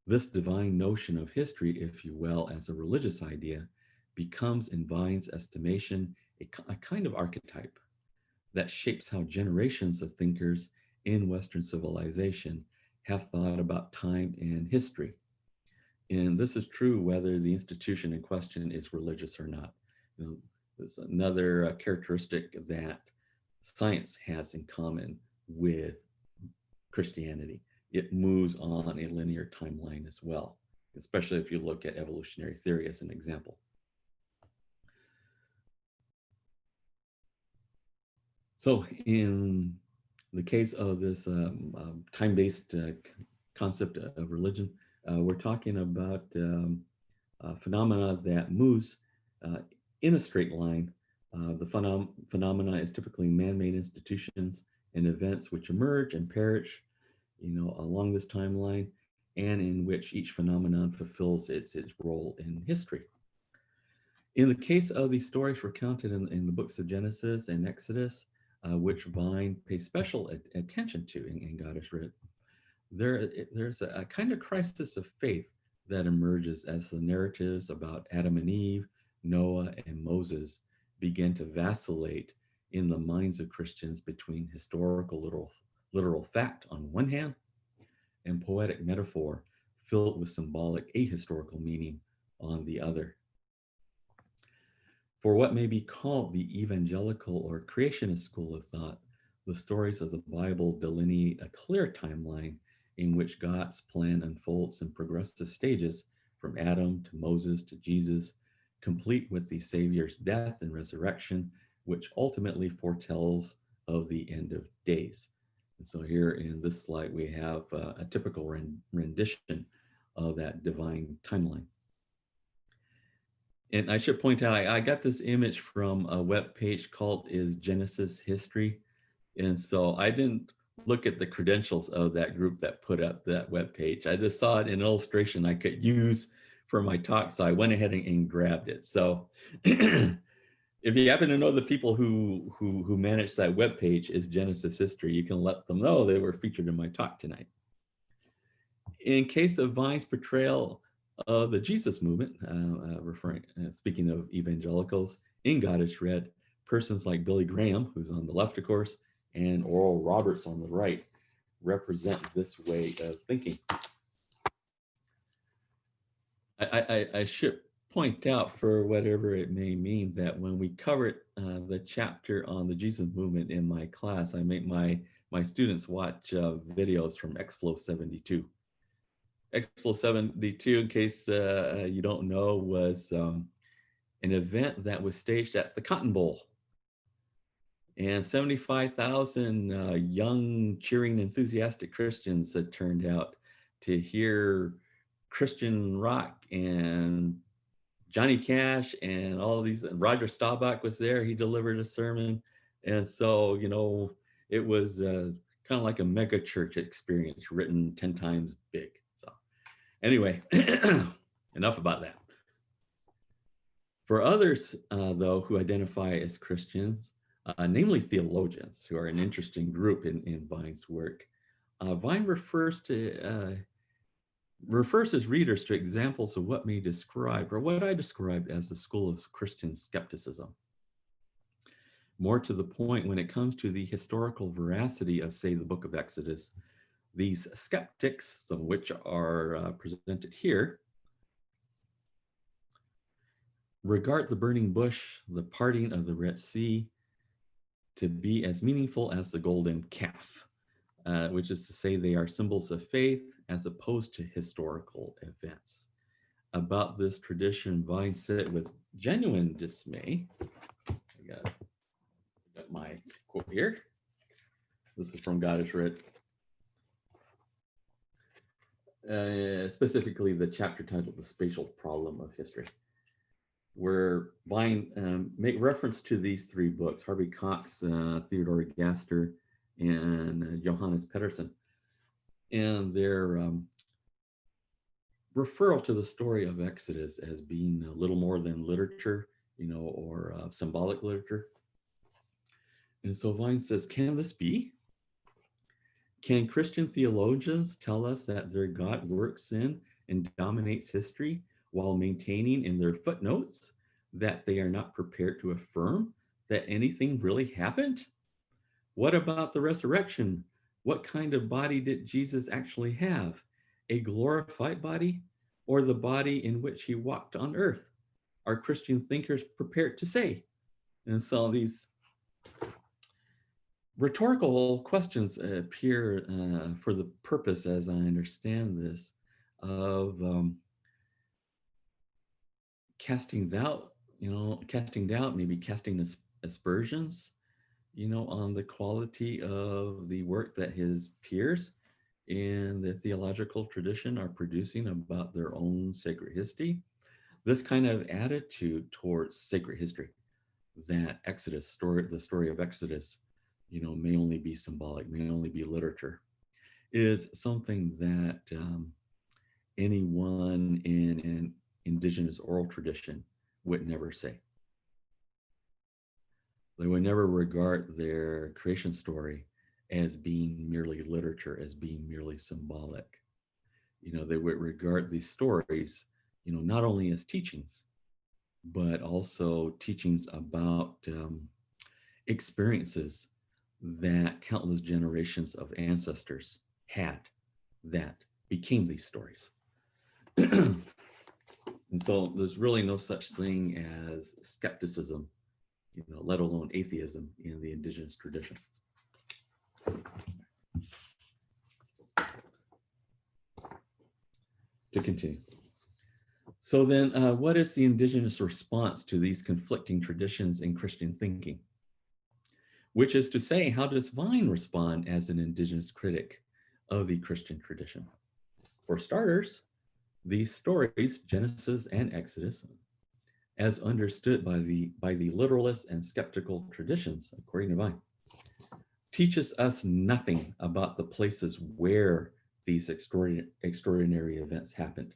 This divine notion of history, if you will, as a religious idea, becomes, in Vine's estimation, a kind of archetype that shapes how generations of thinkers in Western civilization have thought about time and history. And this is true whether the institution in question is religious or not. You know, there's another characteristic that science has in common with Christianity. It moves on a linear timeline as well, especially if you look at evolutionary theory as an example. So in the case of this time-based concept of religion, we're talking about a phenomena that moves in a straight line. The phenomena is typically man-made institutions and events which emerge and perish, along this timeline, and in which each phenomenon fulfills its role in history. In the case of these stories recounted in the books of Genesis and Exodus, which Vine pays special attention to in God is Writ, there's a kind of crisis of faith that emerges as the narratives about Adam and Eve, Noah, and Moses begin to vacillate in the minds of Christians between historical literal fact on one hand and poetic metaphor filled with symbolic ahistorical meaning on the other. For what may be called the evangelical or creationist school of thought, the stories of the Bible delineate a clear timeline in which God's plan unfolds in progressive stages from Adam to Moses to Jesus, complete with the Savior's death and resurrection, which ultimately foretells of the end of days. And so here in this slide, we have a typical rendition of that divine timeline. And I should point out, I got this image from a web page called Is Genesis History? And so I didn't look at the credentials of that group that put up that web page. I just saw it in an illustration I could use for my talk, so I went ahead and grabbed it. So if you happen to know the people who manage that web page, Is Genesis History, you can let them know they were featured in my talk tonight. In case of Vine's portrayal of the Jesus movement, speaking of evangelicals, in God is Writ, persons like Billy Graham, who's on the left, of course, and Oral Roberts on the right, represent this way of thinking. I should point out, for whatever it may mean, that when we covered the chapter on the Jesus movement in my class, I make my students watch videos from Expo 72. Expo 72, in case you don't know, was an event that was staged at the Cotton Bowl. And 75,000 young, cheering, enthusiastic Christians had turned out to hear Christian rock, and Johnny Cash and all of these. And Roger Staubach was there. He delivered a sermon. And so, it was kind of like a mega church experience written 10 times big. So anyway, enough about that. For others, though, who identify as Christians, namely theologians, who are an interesting group in Vine's work, Vine refers his readers to examples of what may describe, or what I described as the school of Christian skepticism. More to the point, when it comes to the historical veracity of, say, the book of Exodus, these skeptics, some of which are presented here, regard the burning bush, the parting of the Red Sea, to be as meaningful as the golden calf, which is to say they are symbols of faith as opposed to historical events. About this tradition, Vine said with genuine dismay, I got my quote here. This is from God is Writ. Specifically the chapter titled The Spatial Problem of History, where Vine make reference to these three books, Harvey Cox, Theodore Gaster, and Johannes Pedersen, and their referral to the story of Exodus as being a little more than literature, or symbolic literature. And so Vine says, can this be? Can Christian theologians tell us that their God works in and dominates history while maintaining in their footnotes that they are not prepared to affirm that anything really happened? What about the resurrection? What kind of body did Jesus actually have? A glorified body or the body in which he walked on earth? Are Christian thinkers prepared to say? And so these rhetorical questions appear for the purpose, as I understand this, of casting doubt, maybe casting aspersions, on the quality of the work that his peers in the theological tradition are producing about their own sacred history. This kind of attitude towards sacred history, that the story of Exodus, may only be symbolic, may only be literature, is something that anyone in an indigenous oral tradition would never say. They would never regard their creation story as being merely literature, as being merely symbolic. They would regard these stories, not only as teachings, but also teachings about experiences that countless generations of ancestors had that became these stories. And so there's really no such thing as skepticism, let alone atheism in the indigenous tradition. To continue. So then, what is the indigenous response to these conflicting traditions in Christian thinking? Which is to say, how does Vine respond as an indigenous critic of the Christian tradition? For starters, these stories, Genesis and Exodus, as understood by the literalist and skeptical traditions, according to Vine, teaches us nothing about the places where these extraordinary events happened,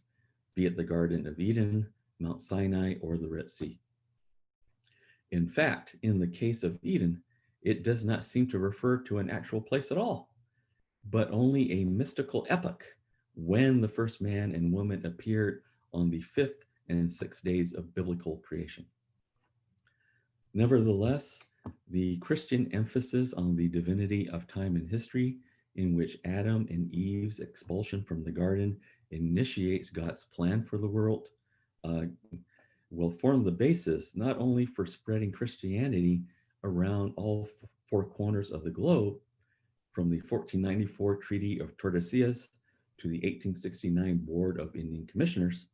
be it the Garden of Eden, Mount Sinai, or the Red Sea. In fact, in the case of Eden, it does not seem to refer to an actual place at all, but only a mystical epoch when the first man and woman appeared on the 5th and 6th days of biblical creation. Nevertheless, the Christian emphasis on the divinity of time and history, in which Adam and Eve's expulsion from the garden initiates God's plan for the world, will form the basis not only for spreading Christianity around all 4 corners of the globe, from the 1494 Treaty of Tordesillas to the 1869 Board of Indian Commissioners,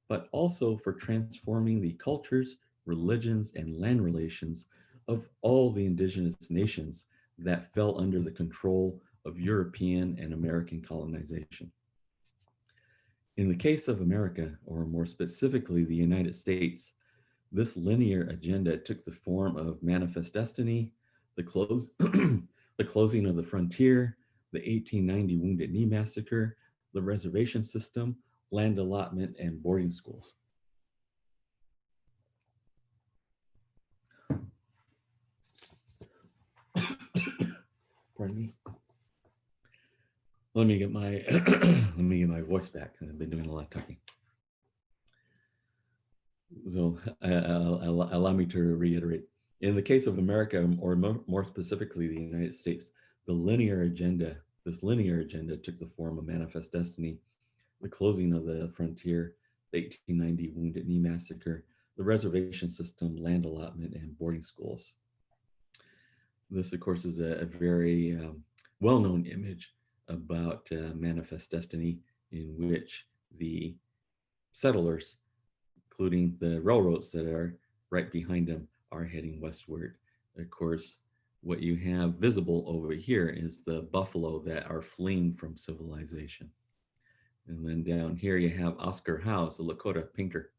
but also for transforming the cultures, religions, and land relations of all the indigenous nations that fell under the control of European and American colonization. In the case of America, or more specifically the United States, this linear agenda took the form of manifest destiny, the closing of the frontier, the 1890 Wounded Knee Massacre, the reservation system, land allotment, and boarding schools. Pardon me. Let me get my voice back. I've been doing a lot of talking. So allow me to reiterate. In the case of America, or more specifically the United States, this linear agenda took the form of manifest destiny, the closing of the frontier, the 1890 Wounded Knee Massacre, the reservation system, land allotment, and boarding schools. This, of course, is a very well-known image about manifest destiny, in which the settlers, including the railroads that are right behind them, are heading westward. Of course, what you have visible over here is the buffalo that are fleeing from civilization. And then down here you have Oscar House, a Lakota painter.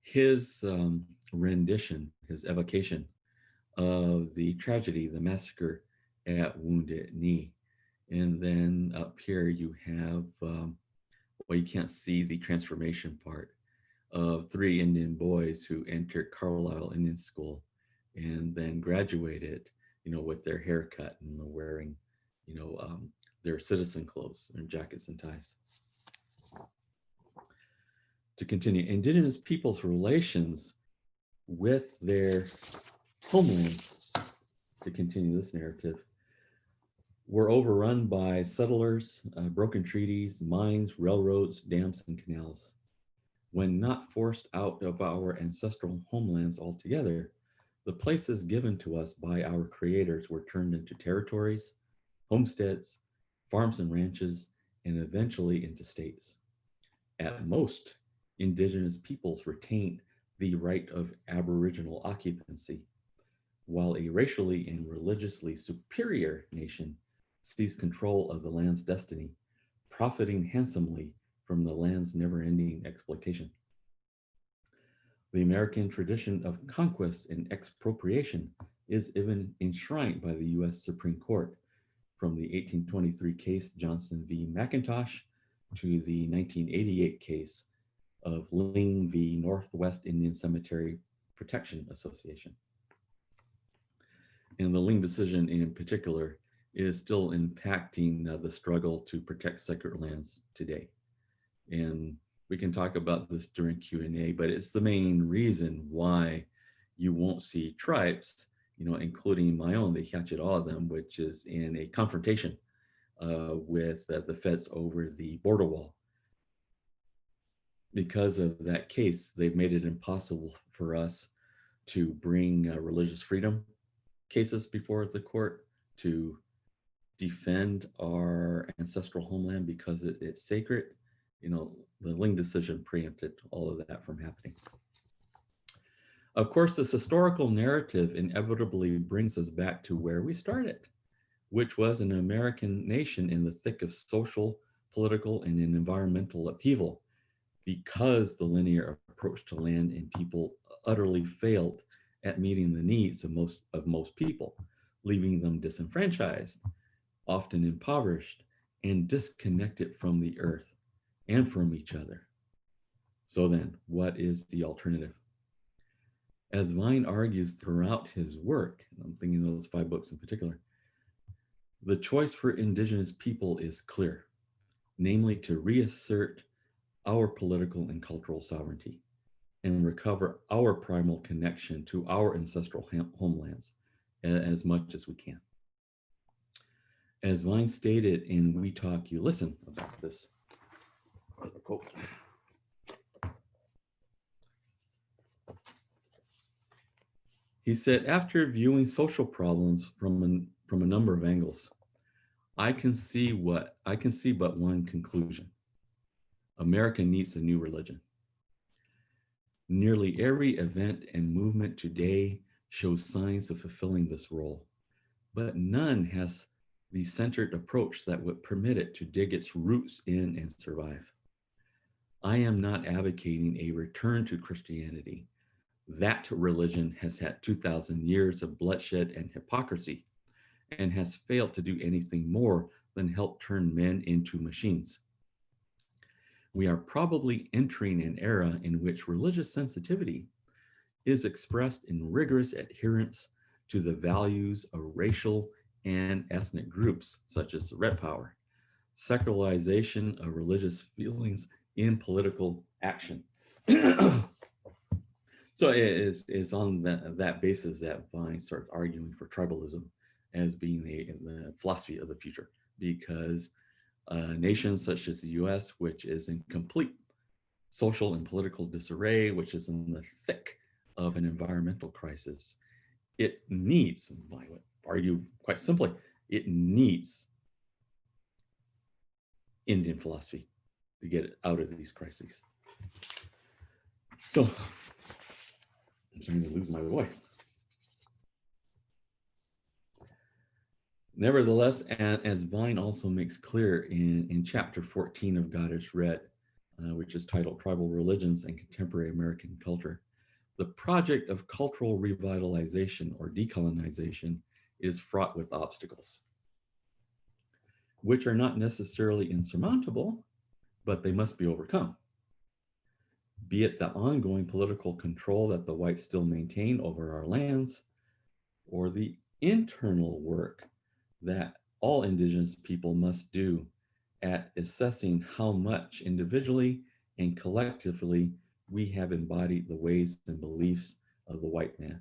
His rendition, his evocation of the tragedy, the massacre at Wounded Knee. And then up here you have, well, you can't see the transformation part of 3 Indian boys who entered Carlisle Indian School and then graduated, with their haircut and wearing, their citizen clothes, their jackets and ties. to continue. Indigenous peoples' relations with their homelands, to continue this narrative, were overrun by settlers, broken treaties, mines, railroads, dams, and canals. When not forced out of our ancestral homelands altogether, the places given to us by our creators were turned into territories, homesteads, farms and ranches, and eventually into states. At most, indigenous peoples retained the right of aboriginal occupancy, while a racially and religiously superior nation seized control of the land's destiny, profiting handsomely from the land's never-ending exploitation. The American tradition of conquest and expropriation is even enshrined by the US Supreme Court, from the 1823 case Johnson v. McIntosh to the 1988 case of Ling v. Northwest Indian Cemetery Protection Association. And the Ling decision in particular is still impacting the struggle to protect sacred lands today. And we can talk about this during Q&A, but it's the main reason why you won't see tribes, including my own, the Hia Ced O'odham, which is in a confrontation with the feds over the border wall. Because of that case, they've made it impossible for us to bring religious freedom cases before the court, to defend our ancestral homeland because it's sacred. The Ling decision preempted all of that from happening. Of course, this historical narrative inevitably brings us back to where we started, which was an American nation in the thick of social, political, and environmental upheaval, because the linear approach to land and people utterly failed at meeting the needs of most people, leaving them disenfranchised, often impoverished, and disconnected from the earth and from each other. So then, what is the alternative? As Vine argues throughout his work, and I'm thinking of those 5 books in particular, the choice for indigenous people is clear, namely to reassert our political and cultural sovereignty and recover our primal connection to our ancestral homelands as much as we can. As Vine stated in We Talk, You Listen about this, quote, he said, after viewing social problems from a number of angles, I can see but one conclusion. America needs a new religion. Nearly every event and movement today shows signs of fulfilling this role, but none has the centered approach that would permit it to dig its roots in and survive. I am not advocating a return to Christianity. That religion has had 2,000 years of bloodshed and hypocrisy, and has failed to do anything more than help turn men into machines. We are probably entering an era in which religious sensitivity is expressed in rigorous adherence to the values of racial and ethnic groups, such as Red Power, secularization of religious feelings in political action. So it is on that basis that Vine starts arguing for tribalism as being the philosophy of the future, because nations such as the US, which is in complete social and political disarray, which is in the thick of an environmental crisis, it needs, I would argue quite simply, it needs Indian philosophy to get it out of these crises. So, I'm starting to lose my voice. Nevertheless, as Vine also makes clear in chapter 14 of God is Read, which is titled Tribal Religions and Contemporary American Culture, the project of cultural revitalization or decolonization is fraught with obstacles, which are not necessarily insurmountable, but they must be overcome. Be it the ongoing political control that the whites still maintain over our lands, or the internal work that all indigenous people must do at assessing how much individually and collectively we have embodied the ways and beliefs of the white man,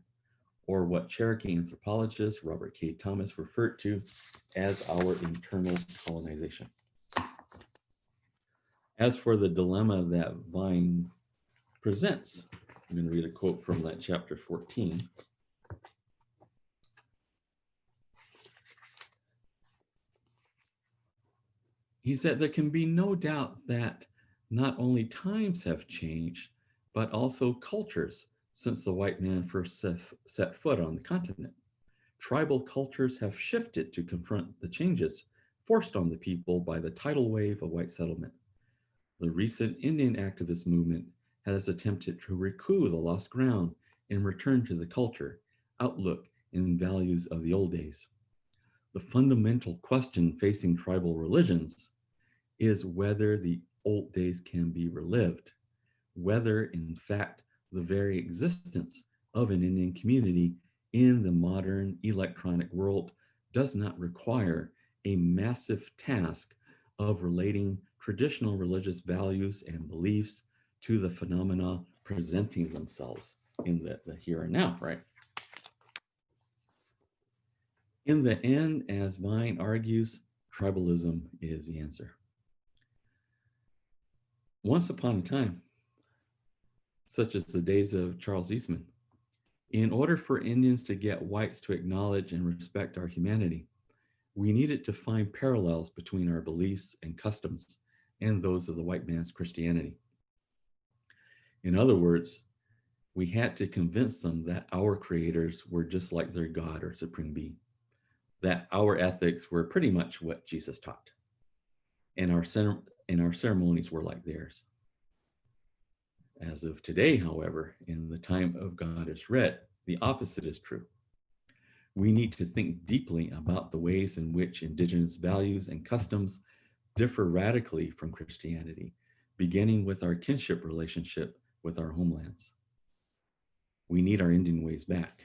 or what Cherokee anthropologist Robert K. Thomas referred to as our internal colonization. As for the dilemma that Vine presents, I'm going to read a quote from that chapter 14. He said, there can be no doubt that not only times have changed, but also cultures since the white man first set foot on the continent. Tribal cultures have shifted to confront the changes forced on the people by the tidal wave of white settlement. The recent Indian activist movement has attempted to recoup the lost ground and return to the culture, outlook, and values of the old days. The fundamental question facing tribal religions is whether the old days can be relived, whether, in fact, the very existence of an Indian community in the modern electronic world does not require a massive task of relating traditional religious values and beliefs to the phenomena presenting themselves in the here and now, right? In the end, as Vine argues, tribalism is the answer. Once upon a time, such as the days of Charles Eastman, in order for Indians to get whites to acknowledge and respect our humanity, we needed to find parallels between our beliefs and customs and those of the white man's Christianity. In other words, we had to convince them that our creators were just like their God or supreme being, that our ethics were pretty much what Jesus taught, and our ceremonies were like theirs. As of today, however, in the time of God is read, the opposite is true. We need to think deeply about the ways in which indigenous values and customs differ radically from Christianity, beginning with our kinship relationship with our homelands. We need our Indian ways back.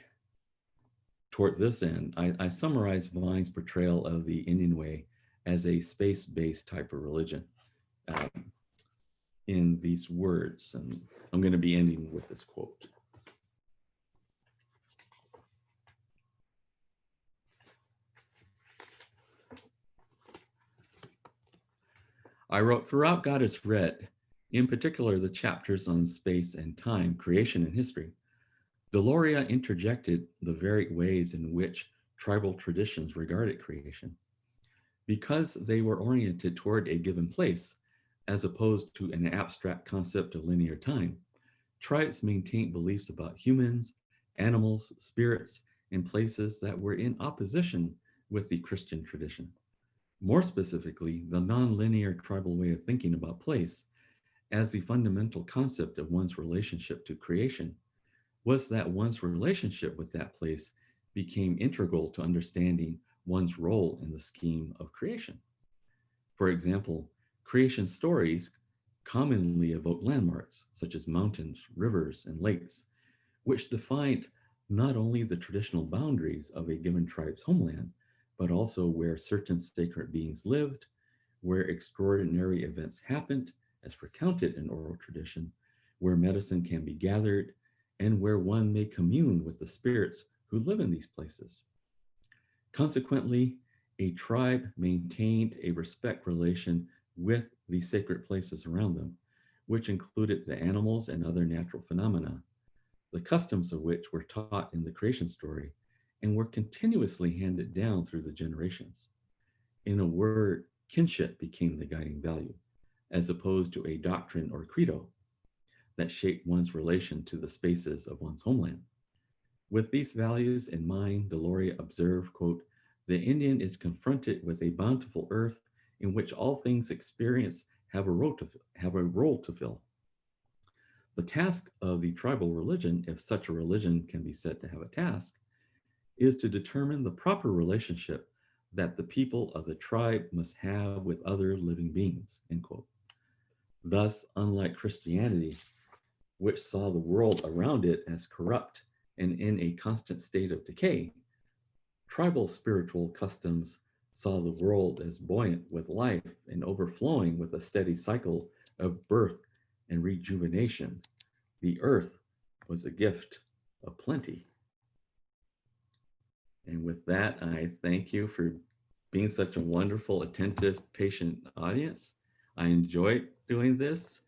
Toward this end, I summarize Vine's portrayal of the Indian way as a space-based type of religion in these words, and I'm going to be ending with this quote. I wrote, throughout God is read, in particular the chapters on space and time, creation and history, Deloria interjected the very ways in which tribal traditions regarded creation. Because they were oriented toward a given place, as opposed to an abstract concept of linear time, tribes maintained beliefs about humans, animals, spirits, and places that were in opposition with the Christian tradition. More specifically, the non-linear tribal way of thinking about place as the fundamental concept of one's relationship to creation was that one's relationship with that place became integral to understanding one's role in the scheme of creation. For example, creation stories commonly evoke landmarks such as mountains, rivers, and lakes, which defined not only the traditional boundaries of a given tribe's homeland, but also where certain sacred beings lived, where extraordinary events happened, as recounted in oral tradition, where medicine can be gathered, and where one may commune with the spirits who live in these places. Consequently, a tribe maintained a respect relation with the sacred places around them, which included the animals and other natural phenomena, the customs of which were taught in the creation story and were continuously handed down through the generations. In a word, kinship became the guiding value, as opposed to a doctrine or credo that shaped one's relation to the spaces of one's homeland. With these values in mind, Deloria observed, quote, the Indian is confronted with a bountiful earth in which all things experienced have a role to fill. The task of the tribal religion, if such a religion can be said to have a task, is to determine the proper relationship that the people of the tribe must have with other living beings, end quote. Thus, unlike Christianity, which saw the world around it as corrupt and in a constant state of decay, tribal spiritual customs saw the world as buoyant with life and overflowing with a steady cycle of birth and rejuvenation. The earth was a gift of plenty. And with that, I thank you for being such a wonderful, attentive, patient audience. I enjoyed doing this.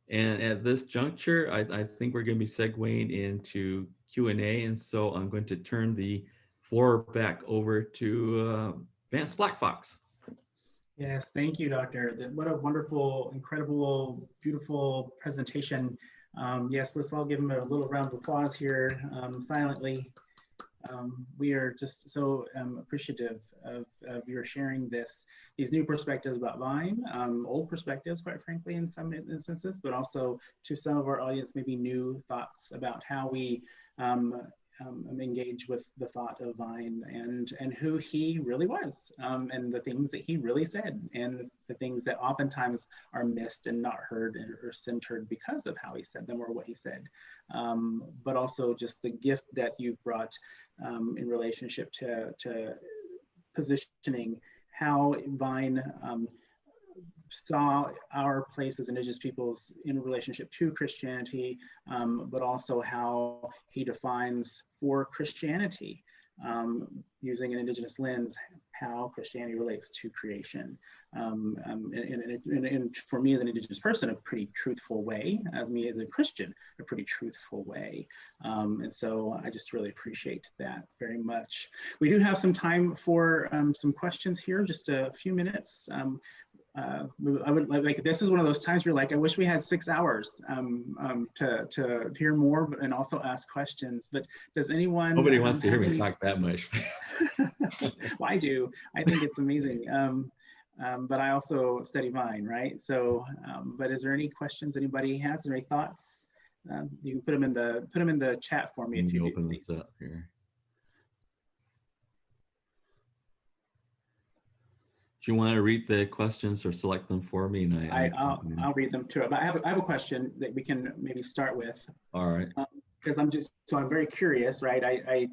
And at this juncture, I think we're going to be segueing into Q&A. And so I'm going to turn the floor back over to Vance Black Fox. Yes, thank you, Doctor. What a wonderful, incredible, beautiful presentation. Yes, let's all give him a little round of applause here silently. We are just so appreciative of your sharing these new perspectives about Vine, old perspectives, quite frankly, in some instances, but also to some of our audience, maybe new thoughts about how we engage with the thought of Vine and who he really was, and the things that he really said, and the things that oftentimes are missed and not heard or centered because of how he said them or what he said, but also just the gift that you've brought in relationship to positioning how Vine saw our place as Indigenous peoples in relationship to Christianity, but also how he defines for Christianity, using an Indigenous lens, how Christianity relates to creation. And for me as an Indigenous person, a pretty truthful way, as me as a Christian, a pretty truthful way. And so I just really appreciate that very much. We do have some time for some questions here, just a few minutes. I would like, this is one of those times where like, I wish we had 6 hours to hear more and also ask questions, but does anyone— Nobody wants to hear me talk that much. Well, I do. I think it's amazing. But I also study Vine, right? So, but is there any questions anybody has, or any thoughts? You can put them in the chat for me if you open do, this up here. Do you want to read the questions or select them for me? And I'll read them too. But I have a question that we can maybe start with. All right. Because I'm very curious, right? I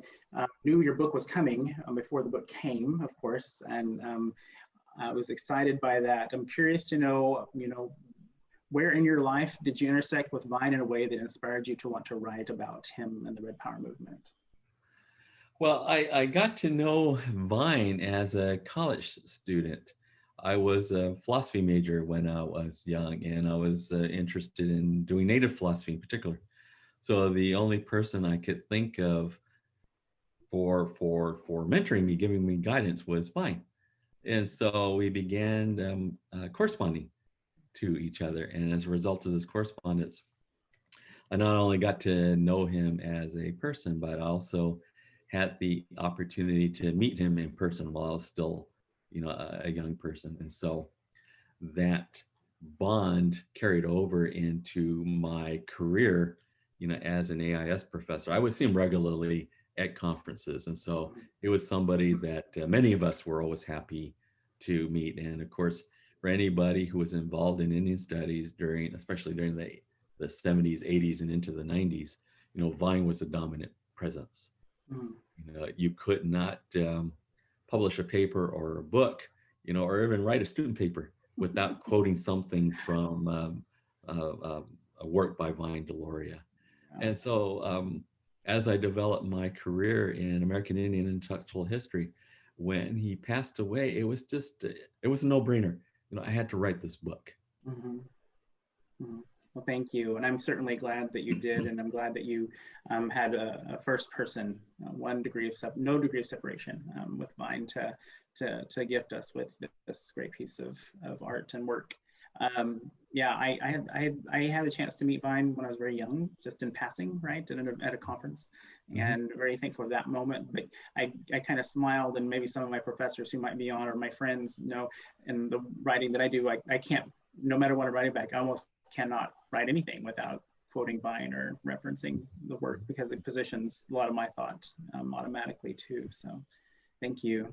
knew your book was coming before the book came, of course, and I was excited by that. I'm curious to know, where in your life did you intersect with Vine in a way that inspired you to want to write about him and the Red Power movement? Well, I got to know Vine as a college student. I was a philosophy major when I was young, and I was interested in doing native philosophy in particular. So the only person I could think of for mentoring me, giving me guidance, was Vine. And so we began corresponding to each other. And as a result of this correspondence, I not only got to know him as a person, but also had the opportunity to meet him in person while I was still, a young person. And so that bond carried over into my career, as an AIS professor. I would see him regularly at conferences. And so it was somebody that many of us were always happy to meet. And of course, for anybody who was involved in Indian studies especially during the 70s, 80s, and into the 90s, Vine was a dominant presence. You could not publish a paper or a book, or even write a student paper without quoting something from a work by Vine Deloria. And so as I developed my career in American Indian and intellectual history, when he passed away, it was a no-brainer. I had to write this book. Mm-hmm. Mm-hmm. Well, thank you. And I'm certainly glad that you did. And I'm glad that you had a first person, no degree of separation with Vine to gift us with this great piece of art and work. Yeah, I had a chance to meet Vine when I was very young, just in passing, right, at a conference, and very thankful for that moment. But I kind of smiled, and maybe some of my professors who might be on, or my friends, in the writing that I do, I can't, no matter what I'm writing back, I almost cannot write anything without quoting Vine or referencing the work, because it positions a lot of my thought automatically too. So thank you.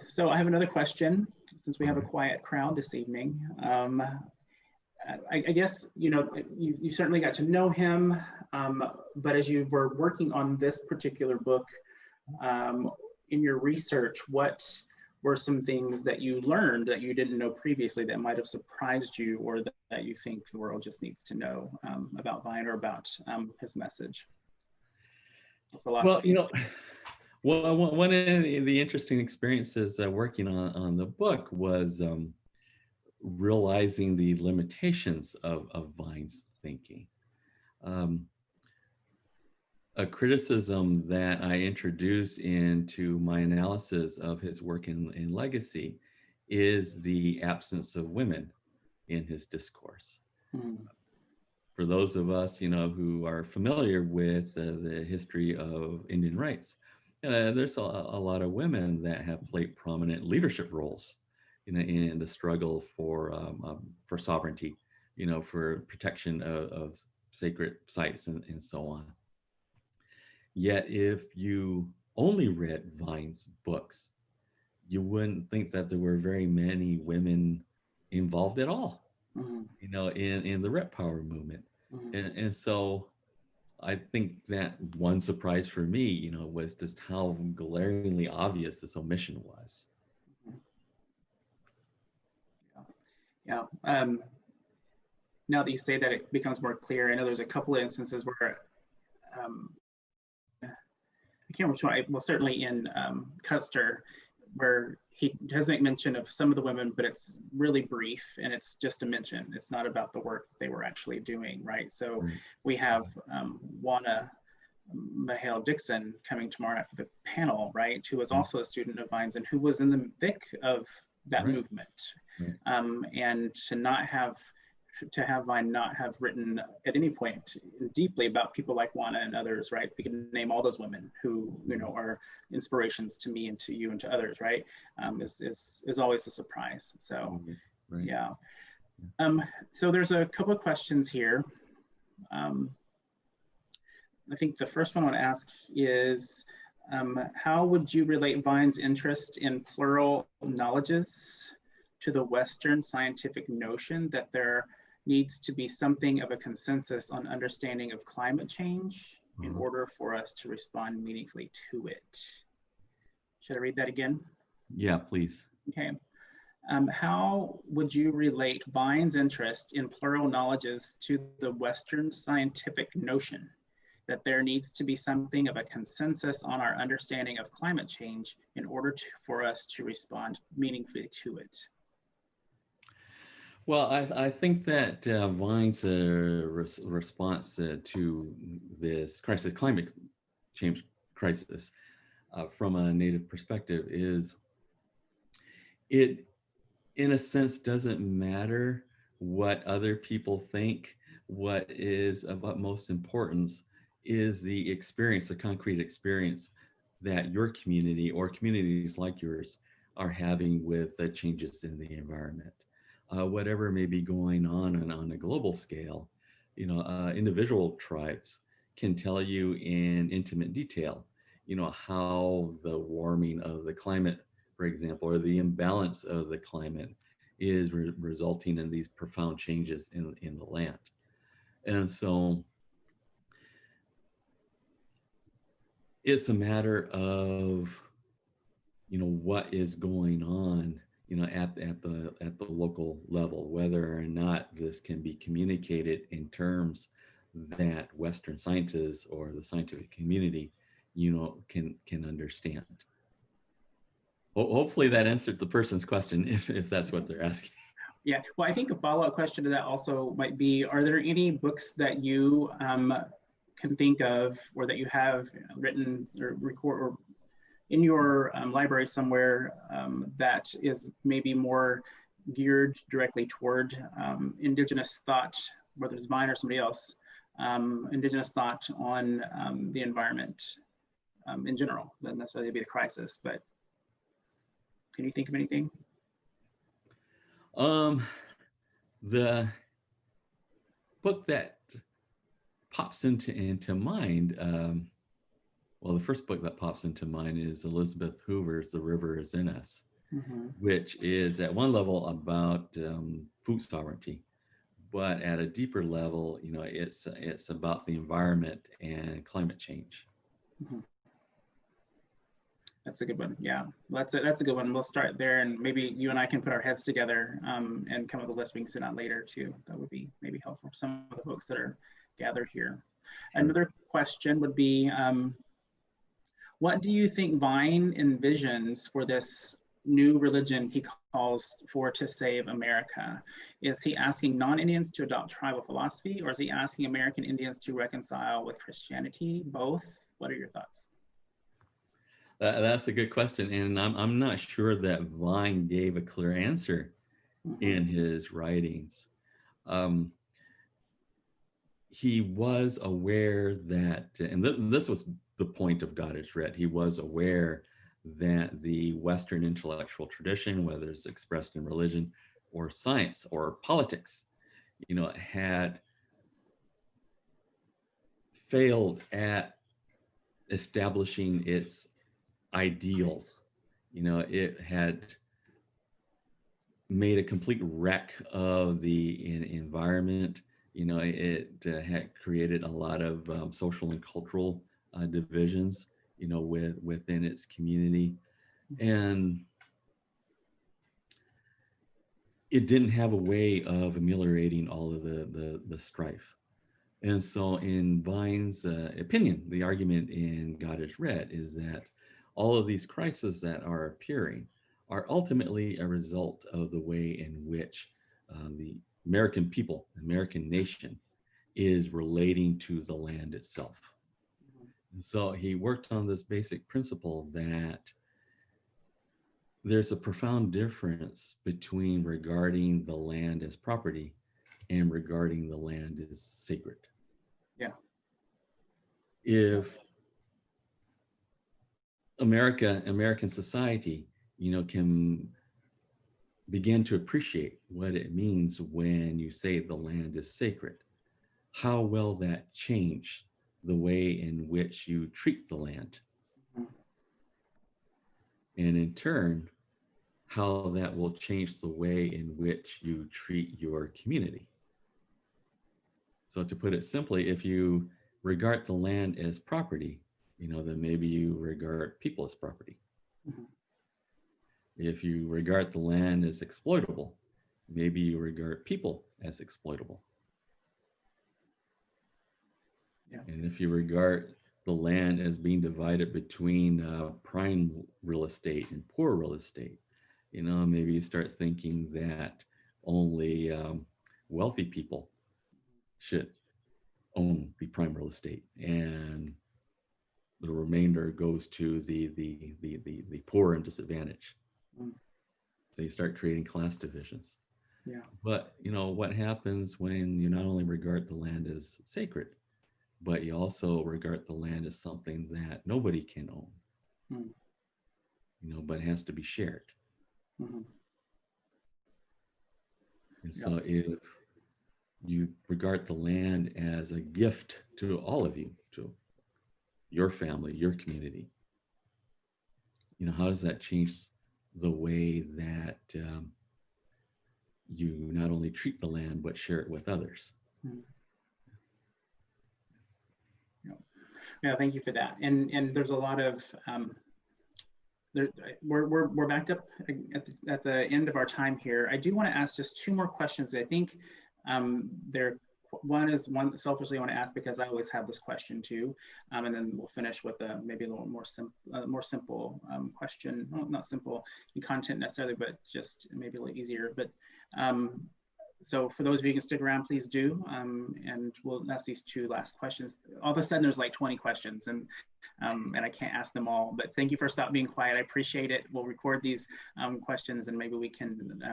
So I have another question, since we have a quiet crowd this evening. I guess, you certainly got to know him, but as you were working on this particular book, in your research, what were some things that you learned that you didn't know previously that might have surprised you, or that you think the world just needs to know about Vine or about his message? Well, you know, well, one of the interesting experiences working on the book was realizing the limitations of Vine's thinking. A criticism that I introduce into my analysis of his work in Legacy is the absence of women in his discourse. For those of us, you know, who are familiar with the history of Indian rights, there's a lot of women that have played prominent leadership roles, you know, in the struggle for sovereignty, you know, for protection of sacred sites and so on. Yet, if you only read Vine's books, you wouldn't think that there were very many women involved at all, you know, in the Rep Power movement. And so I think that one surprise for me, you know, was just how glaringly obvious this omission was. Yeah. Now that you say that, it becomes more clear. I know there's a couple of instances where I can't remember which one, well, certainly in Custer, where he does make mention of some of the women, but it's really brief and it's just a mention. It's not about the work that they were actually doing, right? So we have Juana Mahale Dixon coming tomorrow night for the panel, right? Who was also a student of Vine's and who was in the thick of that movement. And to have Vine not have written at any point deeply about people like Juana and others, right? We can name all those women who, you know, are inspirations to me and to you and to others, right? Is always a surprise. So, yeah. So there's a couple of questions here. I think the first one I want to ask is, how would you relate Vine's interest in plural knowledges to the Western scientific notion that there needs to be something of a consensus on understanding of climate change in order for us to respond meaningfully to it? Should I read that again? Yeah, please. Okay. How would you relate Vine's interest in plural knowledges to the Western scientific notion that there needs to be something of a consensus on our understanding of climate change in order for us to respond meaningfully to it? Well, I think that Vine's response to this crisis, climate change crisis, from a Native perspective is, it, in a sense, doesn't matter what other people think. What is of utmost importance is the experience, the concrete experience that your community or communities like yours are having with the changes in the environment. Whatever may be going on a global scale, you know, individual tribes can tell you in intimate detail, you know, how the warming of the climate, for example, or the imbalance of the climate is resulting in these profound changes in the land. And so it's a matter of, you know, what is going on, you know, at the local level, whether or not this can be communicated in terms that Western scientists or the scientific community, you know, can understand. Hopefully that answered the person's question, if that's what they're asking. Yeah, well, I think a follow-up question to that also might be, are there any books that you can think of, or that you have written or record or in your library somewhere, that is maybe more geared directly toward Indigenous thought, whether it's Vine or somebody else, Indigenous thought on the environment in general? Doesn't necessarily be the crisis, but can you think of anything? The book that pops into mind, well, the first book that pops into mind is Elizabeth Hoover's The River is in Us, which is at one level about food sovereignty, but at a deeper level, you know, it's about the environment and climate change. That's a good one. Yeah, that's a good one. We'll start there, and maybe you and I can put our heads together and come up with a list we can sit on later too. That would be maybe helpful for some of the folks that are gathered here. Sure. Another question would be, what do you think Vine envisions for this new religion he calls for to save America? Is he asking non-Indians to adopt tribal philosophy, or is he asking American Indians to reconcile with Christianity? Both? What are your thoughts? That's a good question, and I'm not sure that Vine gave a clear answer in his writings. He was aware that, and this was the point of God is Read, he was aware that the Western intellectual tradition, whether it's expressed in religion or science or politics, had failed at establishing its ideals. It had made a complete wreck of the environment. It had created a lot of social and cultural divisions, within its community. And it didn't have a way of ameliorating all of the strife. And so in Vine's opinion, the argument in God is Read is that all of these crises that are appearing are ultimately a result of the way in which the American people, American nation, is relating to the land itself. And so he worked on this basic principle that there's a profound difference between regarding the land as property and regarding the land as sacred. Yeah. If American society, can begin to appreciate what it means when you say the land is sacred, how will that change the way in which you treat the land? And in turn, how that will change the way in which you treat your community. So to put it simply, if you regard the land as property, then maybe you regard people as property. If you regard the land as exploitable, maybe you regard people as exploitable. Yeah. And if you regard the land as being divided between prime real estate and poor real estate, maybe you start thinking that only wealthy people should own the prime real estate, and the remainder goes to the poor and disadvantaged. So you start creating class divisions. Yeah. But what happens when you not only regard the land as sacred, but you also regard the land as something that nobody can own, but has to be shared. And so if you regard the land as a gift to all of you, to your family, your community, how does that change the way that you not only treat the land, but share it with others? Yeah, thank you for that. And there's a lot of we're backed up at the end of our time here. I do want to ask just two more questions. I think one selfishly I want to ask because I always have this question too, and then we'll finish with maybe a little more simple question. Well, not simple in content necessarily, but just maybe a little easier. But so for those of you who can stick around, please do, and we'll ask these two last questions. All of a sudden, there's like 20 questions, and I can't ask them all. But thank you for stop being quiet. I appreciate it. We'll record these questions, and maybe we can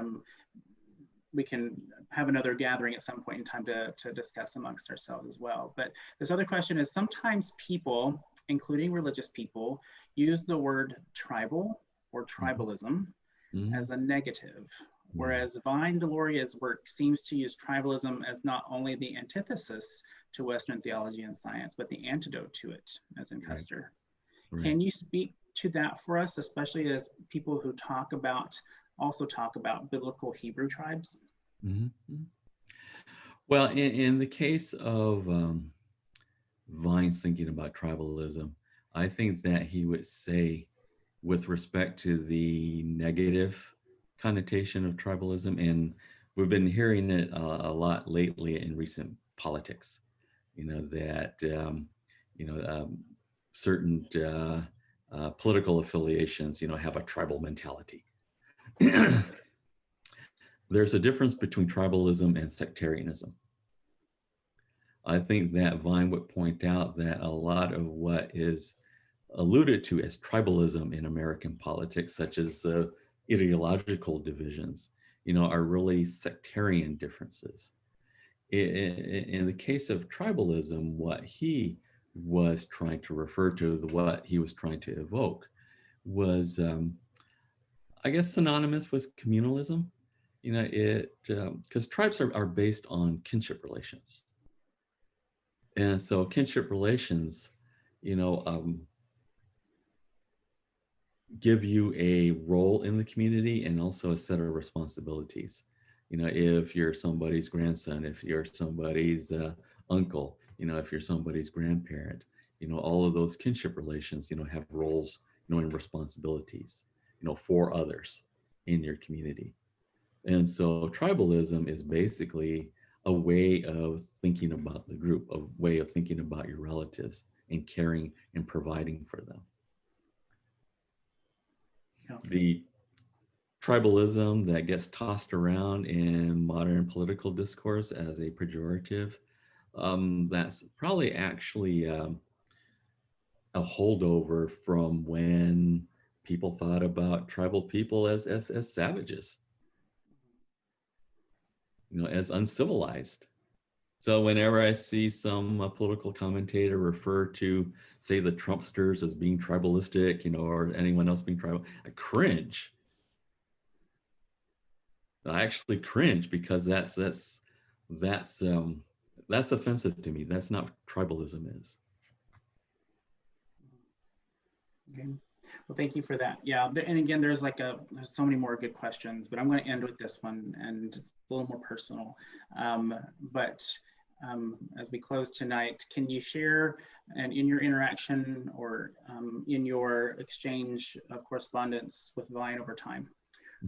have another gathering at some point in time to discuss amongst ourselves as well. But this other question is, sometimes people, including religious people, use the word tribal or tribalism as a negative, whereas Vine Deloria's work seems to use tribalism as not only the antithesis to Western theology and science, but the antidote to it, as in Custer. Right. Can you speak to that for us, especially as people who also talk about biblical Hebrew tribes? Well, in the case of Vine's thinking about tribalism, I think that he would say with respect to the negative connotation of tribalism. And we've been hearing it a lot lately in recent politics, that, certain political affiliations, have a tribal mentality. There's a difference between tribalism and sectarianism. I think that Vine would point out that a lot of what is alluded to as tribalism in American politics, such as ideological divisions, are really sectarian differences. In the case of tribalism, what he was trying to refer to, what he was trying to evoke, was, I guess, synonymous with communalism. Because tribes are based on kinship relations. And so kinship relations, give you a role in the community and also a set of responsibilities. If you're somebody's grandson, if you're somebody's uncle, if you're somebody's grandparent, all of those kinship relations, have roles, and responsibilities, for others in your community. And so tribalism is basically a way of thinking about the group, a way of thinking about your relatives and caring and providing for them. The tribalism that gets tossed around in modern political discourse as a pejorative, that's probably actually a holdover from when people thought about tribal people as savages, as uncivilized. So whenever I see some political commentator refer to, say, the Trumpsters as being tribalistic, or anyone else being tribal, I cringe. I actually cringe because that's offensive to me. That's not what tribalism is. Okay. Well, thank you for that. Yeah, and again, there's so many more good questions, but I'm going to end with this one, and it's a little more personal. As we close tonight, can you share, and in your interaction or in your exchange of correspondence with Vine over time,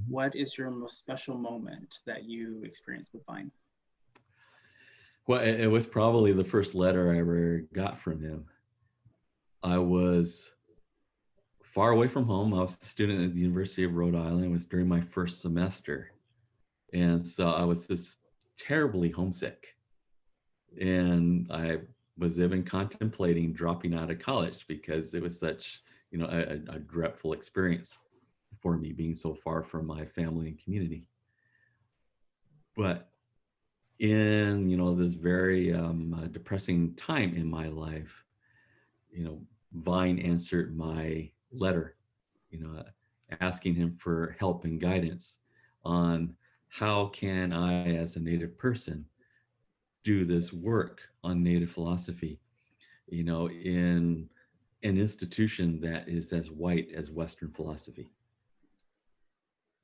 what is your most special moment that you experienced with Vine? Well, it was probably the first letter I ever got from him. I was far away from home. I was a student at the University of Rhode Island. It was during my first semester. And so I was just terribly homesick. And I was even contemplating dropping out of college because it was such, a dreadful experience for me, being so far from my family and community. But in, this very depressing time in my life, Vine answered my letter, asking him for help and guidance on how can I, as a Native person, do this work on Native philosophy, in an institution that is as white as Western philosophy.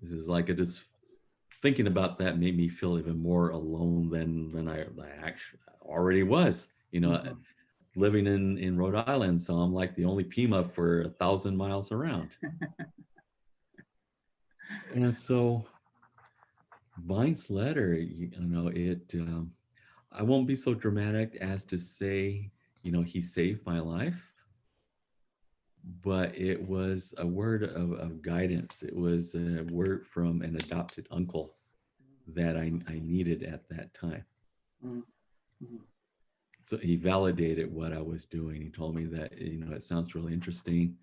This is just thinking about that made me feel even more alone than I actually already was, living in Rhode Island. So I'm like the only Pima for 1,000 miles around. And so Vine's letter, I won't be so dramatic as to say, he saved my life, but it was a word of guidance. It was a word from an adopted uncle that I needed at that time. Mm-hmm. So he validated what I was doing. He told me that, it sounds really interesting.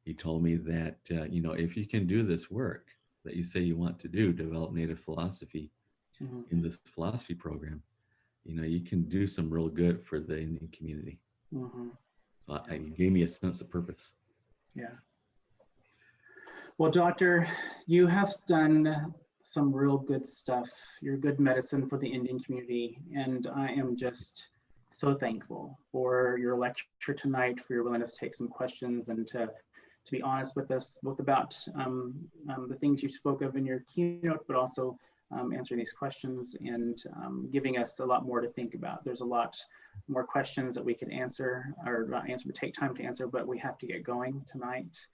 He told me that, if you can do this work that you say you want to do, develop Native philosophy in this philosophy program, you can do some real good for the Indian community. So it gave me a sense of purpose. Yeah. Well, Doctor, you have done some real good stuff. You're good medicine for the Indian community. And I am just so thankful for your lecture tonight, for your willingness to take some questions and to be honest with us, both about the things you spoke of in your keynote, but also answering these questions and giving us a lot more to think about. There's a lot more questions that we could answer, or not answer, but take time to answer, but we have to get going tonight.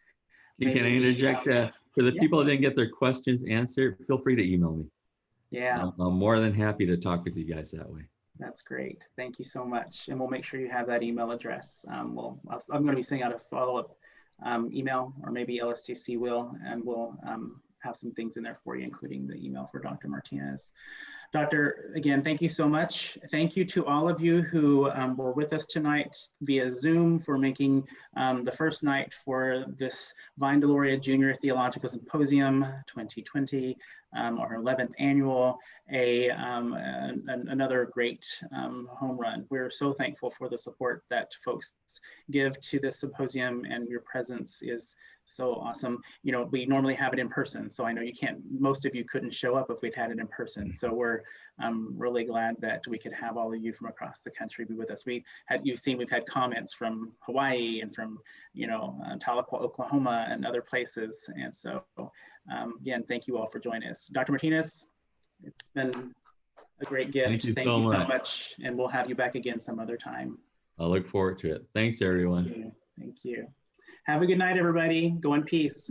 Can I interject? For the people that didn't get their questions answered, feel free to email me. Yeah. I'm more than happy to talk with you guys that way. That's great. Thank you so much. And we'll make sure you have that email address. I'm going to be sending out a follow-up email, or maybe LSTC will, and we'll have some things in there for you, including the email for Dr. Martinez. Doctor, again, thank you so much. Thank you to all of you who were with us tonight via Zoom for making the first night for this Vine Deloria Jr. Theological Symposium 2020, our 11th annual, another great home run. We're so thankful for the support that folks give to this symposium, and your presence is so awesome. You know, we normally have it in person, so I know most of you couldn't show up if we'd had it in person. So we're really glad that we could have all of you from across the country be with us. You've seen we've had comments from Hawaii and from, Tahlequah, Oklahoma, and other places. And so again, thank you all for joining us. Dr. Martinez, it's been a great gift. Thank you so much. And we'll have you back again some other time. I look forward to it. Thanks, everyone. Thank you. Have a good night, everybody. Go in peace.